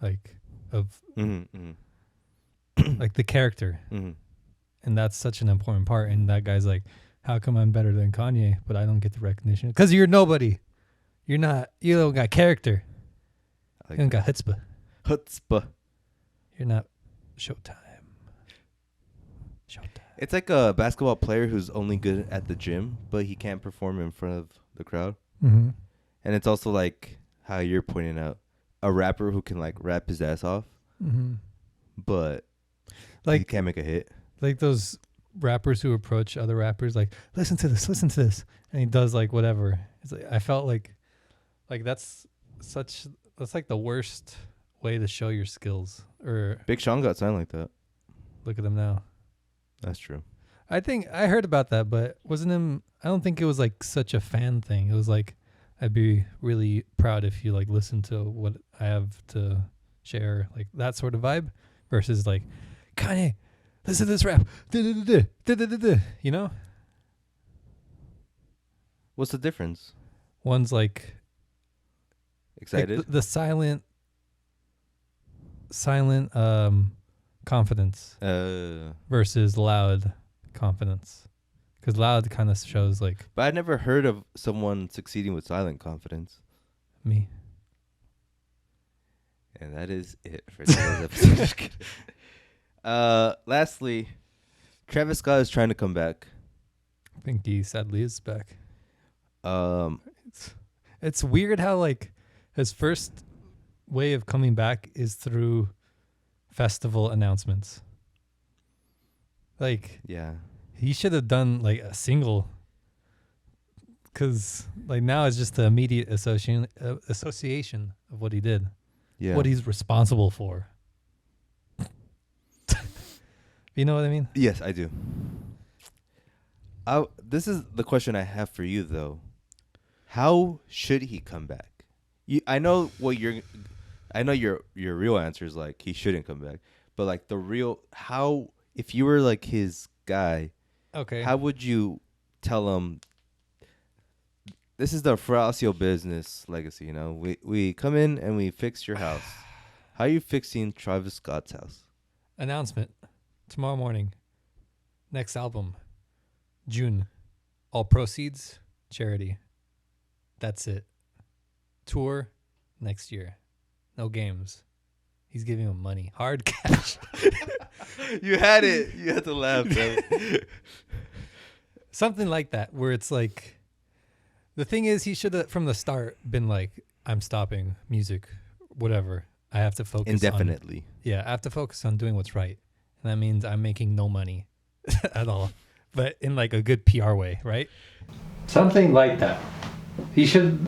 Like of like the character. Mm-hmm. And that's such an important part. And that guy's like, how come I'm better than Kanye, but I don't get the recognition? Because you're nobody. You're not. You don't got character. I You don't like got chutzpah. chutzpah. You're not Showtime. Showtime. It's like a basketball player who's only good at the gym, but he can't perform in front of the crowd. Mm-hmm. And it's also like how you're pointing out, a rapper who can like rap his ass off, Mm-hmm. but he Like can't make a hit. like those rappers who approach other rappers like, listen to this, and he does like whatever. It's like I felt like that's like the worst way to show your skills. Or Big Sean got signed like that. look at him now. That's true. I think I heard about that, but wasn't him. I don't think it was like such a fan thing. It was like, I'd be really proud if you like listen to what I have to share, like that sort of vibe, versus like, Kanye, listen to this rap, you know. What's the difference? One's like Excited? the silent confidence versus loud confidence, because loud kind of shows like But I've never heard of someone succeeding with silent confidence. me. And that is it for today's episode. Just kidding. Lastly, Travis Scott is trying to come back. I think he sadly is back. Um, It's weird how like his first way of coming back is through festival announcements. Like yeah. he should have done like a single, because like now it's just the immediate association of what he did, Yeah. what he's responsible for. You know what I mean? Yes, I do. This is the question I have for you, though. How should he come back? I know your real answer is like he shouldn't come back, but like the real if you were like his guy, Okay. how would you tell him? This is the Frasio business legacy, you know. We come in and we fix your house. How are you fixing Travis Scott's house? Announcement tomorrow morning. Next album, June. All proceeds, charity. That's it. Tour next year. No games. He's giving him money. Hard cash. You had it. You had to laugh, bro. Something like that, where it's like, the thing is, he should have from the start been like, I'm stopping music, whatever. I have to focus Indefinitely. I have to focus on doing what's right. And that means I'm making no money at all, but in like a good PR way, right? Something like that. He should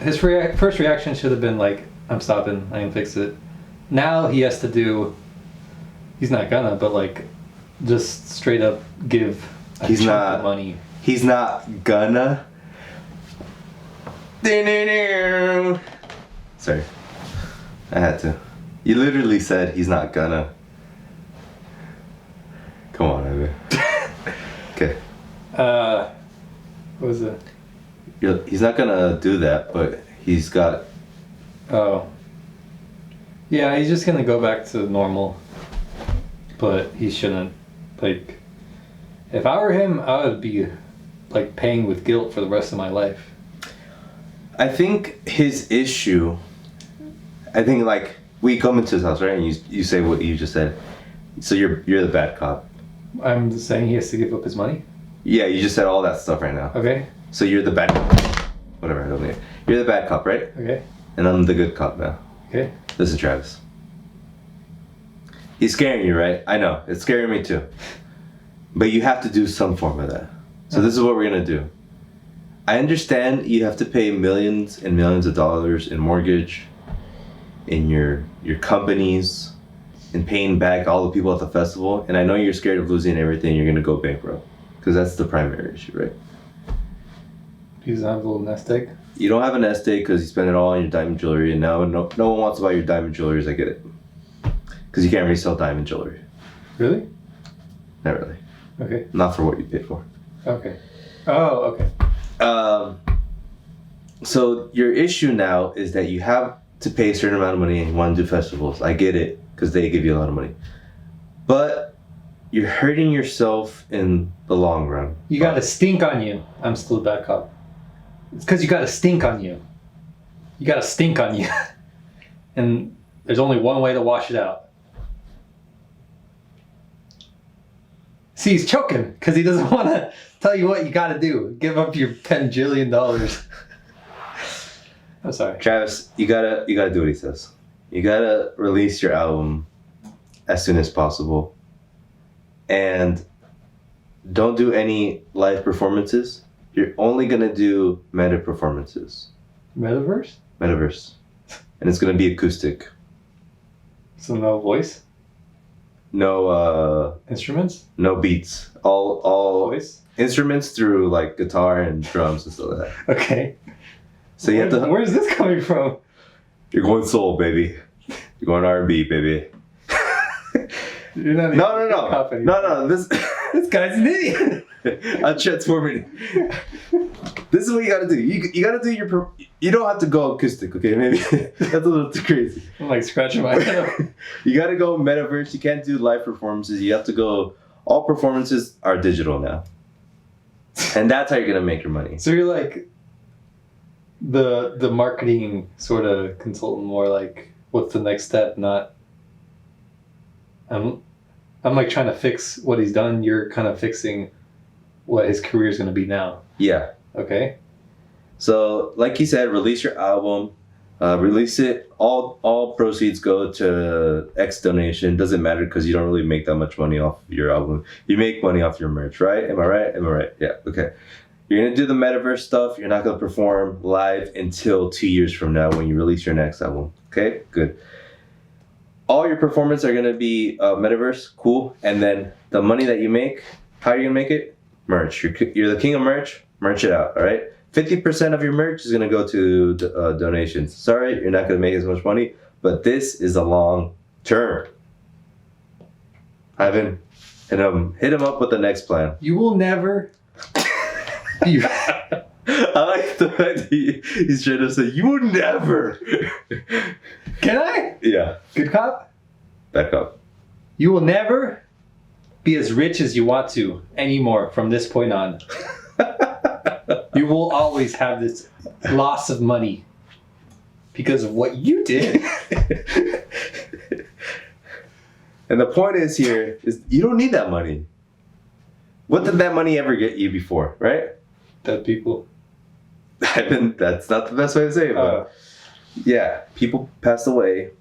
his first reaction should have been like, I'm stopping, I can fix it. Now he has to do, he's not gonna, but like just straight up give a He's chunk not- of money. He's not gonna. Sorry. I had to. You literally said he's not gonna. Come on, Evan. Okay. What was it? He's not gonna do that, but he's got. Oh. Yeah, he's just gonna go back to normal. But he shouldn't. Like, if I were him, I would be like paying with guilt for the rest of my life. I think his issue. I think like we come into his house, right, and you say what you just said. So you're the bad cop. I'm saying he has to give up his money. Yeah, you just said all that stuff right now. Okay. So you're the bad. Whatever. I don't need it. You're the bad cop, right? Okay. And I'm the good cop now. Okay. This is Travis. He's scaring you, right? I know. It's scaring me too. But you have to do some form of that. So this is what we're going to do. I understand you have to pay millions and millions of dollars in mortgage, in your companies, in paying back all the people at the festival. And I know you're scared of losing everything. You're going to go bankrupt. Because that's the primary issue, right? He doesn't have a little nest egg. You don't have a nest egg because you spend it all on your diamond jewelry. And now no one wants to buy your diamond jewelry. I get it. Because you can't resell diamond jewelry. Really? Not really. Okay. Not for what you paid for. Okay. Oh, okay. So your issue now is that you have to pay a certain amount of money and you want to do festivals. I get it, because they give you a lot of money. But you're hurting yourself in the long run. You got a stink on you. I'm still a bad cop. It's because you got a stink on you. You got a stink on you. And there's only one way to wash it out. See, he's choking because he doesn't want to tell you what you got to do. Give up your $10 jillion. I'm sorry. Travis, you gotta do what he says. You gotta release your album as soon as possible. And don't do any live performances. You're only gonna do meta performances. Metaverse? Metaverse. And it's gonna be acoustic. So no voice? No Instruments? no beats. All Voice? instruments through like guitar and drums and stuff like that. Okay. So you have to. Where's this coming from? You're going soul, baby. You're going R&B, baby. You're not even a cop anymore. No. This guy's an idiot. I'm transforming. This is what you gotta do. You gotta do your. You don't have to go acoustic, okay? Maybe that's a little too crazy. I'm like scratching my head. You gotta go metaverse. You can't do live performances. You have to go. All performances are digital now, and that's how you're gonna make your money. So you're like the marketing sort of consultant, more like what's the next step? Not. I'm like trying to fix what he's done. You're kind of fixing what his career is going to be now. Yeah. Okay. So, like you said, release your album. Release it. All proceeds go to X donation. Doesn't matter because you don't really make that much money off your album. You make money off your merch, right? Am I right? Yeah. Okay. You're gonna do the metaverse stuff. You're not gonna perform live until 2 years from now when you release your next album. Okay. Good. All your performances are gonna be metaverse. Cool. And then the money that you make, how are you gonna make it? Merch. You're the king of merch. Merch it out. All right. 50% of your merch is going to go to donations. Sorry, you're not going to make as much money, but this is a long term. Ivan, hit him up with the next plan. You will never be... I like the fact that he's trying to say, you will never. Can I? Yeah. Good cop? Back up. You will never be as rich as you want to anymore from this point on. You will always have this loss of money because of what you did. And the point is here is you don't need that money. What did that money ever get you before, right? Dead people. That's not the best way to say it, but yeah, people passed away.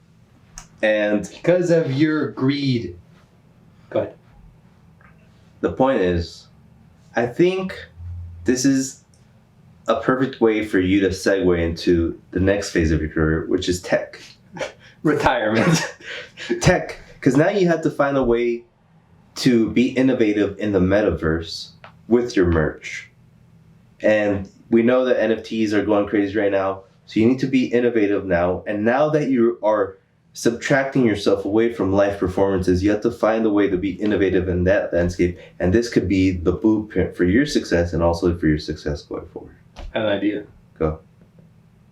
And because of your greed. Go ahead. The point is, I think this is a perfect way for you to segue into the next phase of your career, which is tech. Retirement. Tech. Because now you have to find a way to be innovative in the metaverse with your merch. And we know that NFTs are going crazy right now. So you need to be innovative now. And now that you are subtracting yourself away from live performances, you have to find a way to be innovative in that landscape. And this could be the blueprint for your success and also for your success going forward. An idea. Go.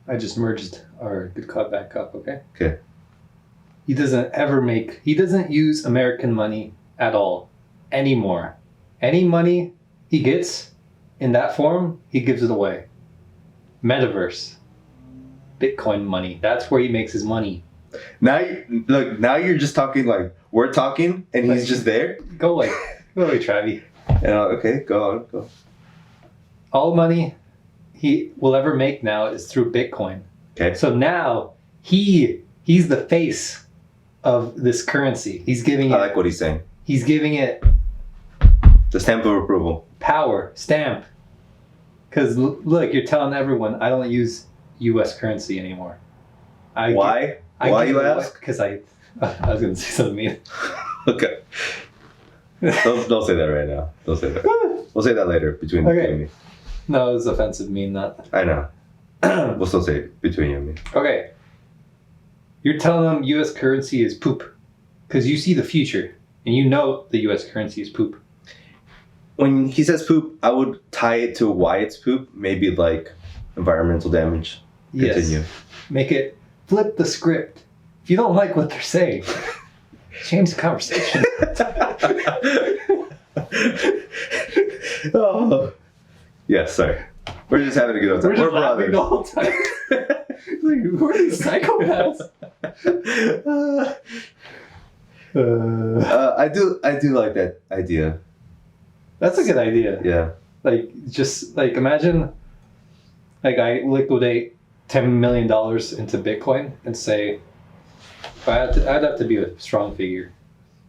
I just merged our good cop, bad cop, okay? Okay. He doesn't use American money at all anymore. Any money he gets in that form, he gives it away. Metaverse. Bitcoin money. That's where he makes his money. Now you're just talking like we're talking and he's just there. Go away. Go away, Travi. Okay, go on. Go. All money he will ever make now is through Bitcoin. Okay. So now he's the face of this currency. He's giving it. I like what he's saying. He's giving it The stamp of approval. power, stamp. Because look, you're telling everyone I don't use U.S. currency anymore. Why? Why you ask? Because I was going to say something mean. Okay. Don't say that right now. Don't say that. We'll say that later between you and me. No, it was offensive, mean not. I know. We'll still say it between you and me. Okay. You're telling them U.S. currency is poop. Because you see the future. And you know the U.S. currency is poop. When he says poop, I would tie it to why it's poop. Maybe like environmental damage. Continue. Yes. Make it flip the script. If you don't like what they're saying, change the conversation. Oh. Yeah, sorry. We're just having a good time. We're laughing brothers. the whole time. Like, who are these psychopaths? I do like that idea. That's a good idea. Yeah. Like, just like imagine, like I liquidate $10 million into Bitcoin and say, I'd have to be a strong figure.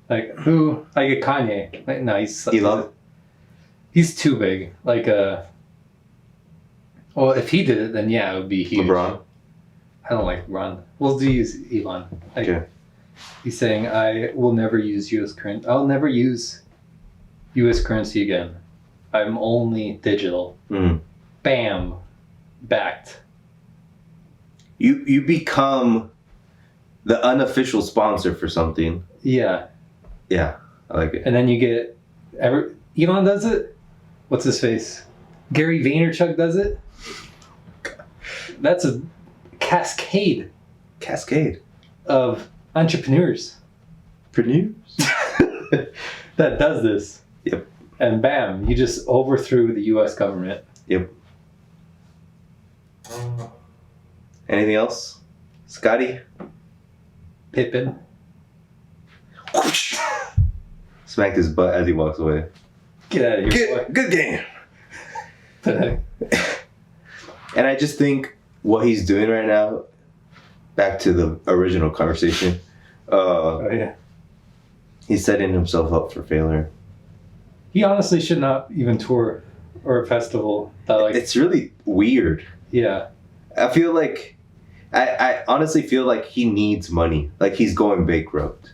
Like who? I get Kanye. Like, no, he's too big. Like well, if he did it, then yeah, it would be huge. LeBron. I don't like LeBron. We'll use Elon. Like, Okay. He's saying I will never use U.S. currency. I'll never use U.S. currency again. I'm only digital. Mm. Bam, backed. You become the unofficial sponsor for something. Yeah, Yeah, I like it. and then you get Elon does it. What's his face? Gary Vaynerchuk does it. That's a cascade Cascade. of entrepreneurs Preneurs? that does this. Yep. And bam, you just overthrew the U.S. government. Yep. Anything else? Scotty? Pippin. Smacked his butt as he walks away. Get out of here, Good game. boy. And I just think what he's doing right now, back to the original conversation, Oh yeah. he's setting himself up for failure. He honestly should not even tour or a festival that like It's really weird. yeah. I feel like, I honestly feel like he needs money. Like he's going bankrupt.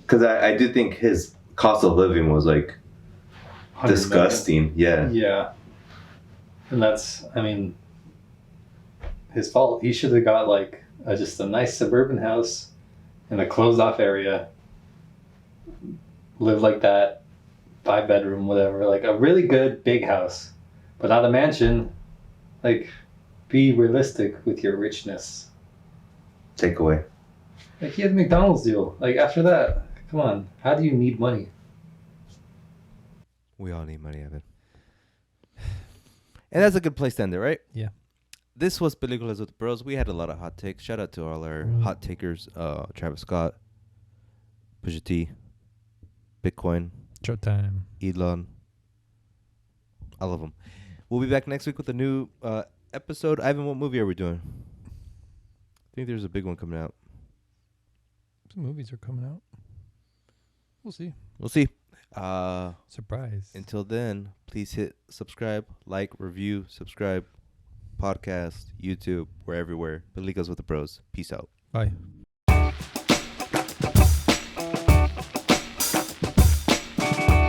Because I do think his cost of living was like 100 disgusting. Yeah. million. Yeah. And that's, I mean, his fault. He should have got like just a nice suburban house in a closed off area. Live like that, 5-bedroom, whatever. Like a really good big house, but not a mansion. Like, be realistic with your richness. Takeaway. Like he had a McDonald's deal. Like after that, come on. How do you need money? We all need money, Evan. And that's a good place to end it, right? Yeah. This was Peliculas with the Bros. We had a lot of hot takes. Shout out to all our hot takers. Travis Scott, Pusha T, Bitcoin, Showtime. Elon. I love them. We'll be back next week with a new episode. Ivan, what movie are we doing? I think there's a big one coming out. Some movies are coming out. We'll see. We'll see. Surprise. Until then, please hit subscribe, like, review, subscribe, podcast, YouTube. We're everywhere. Peliculas with the Bros. Peace out. Bye.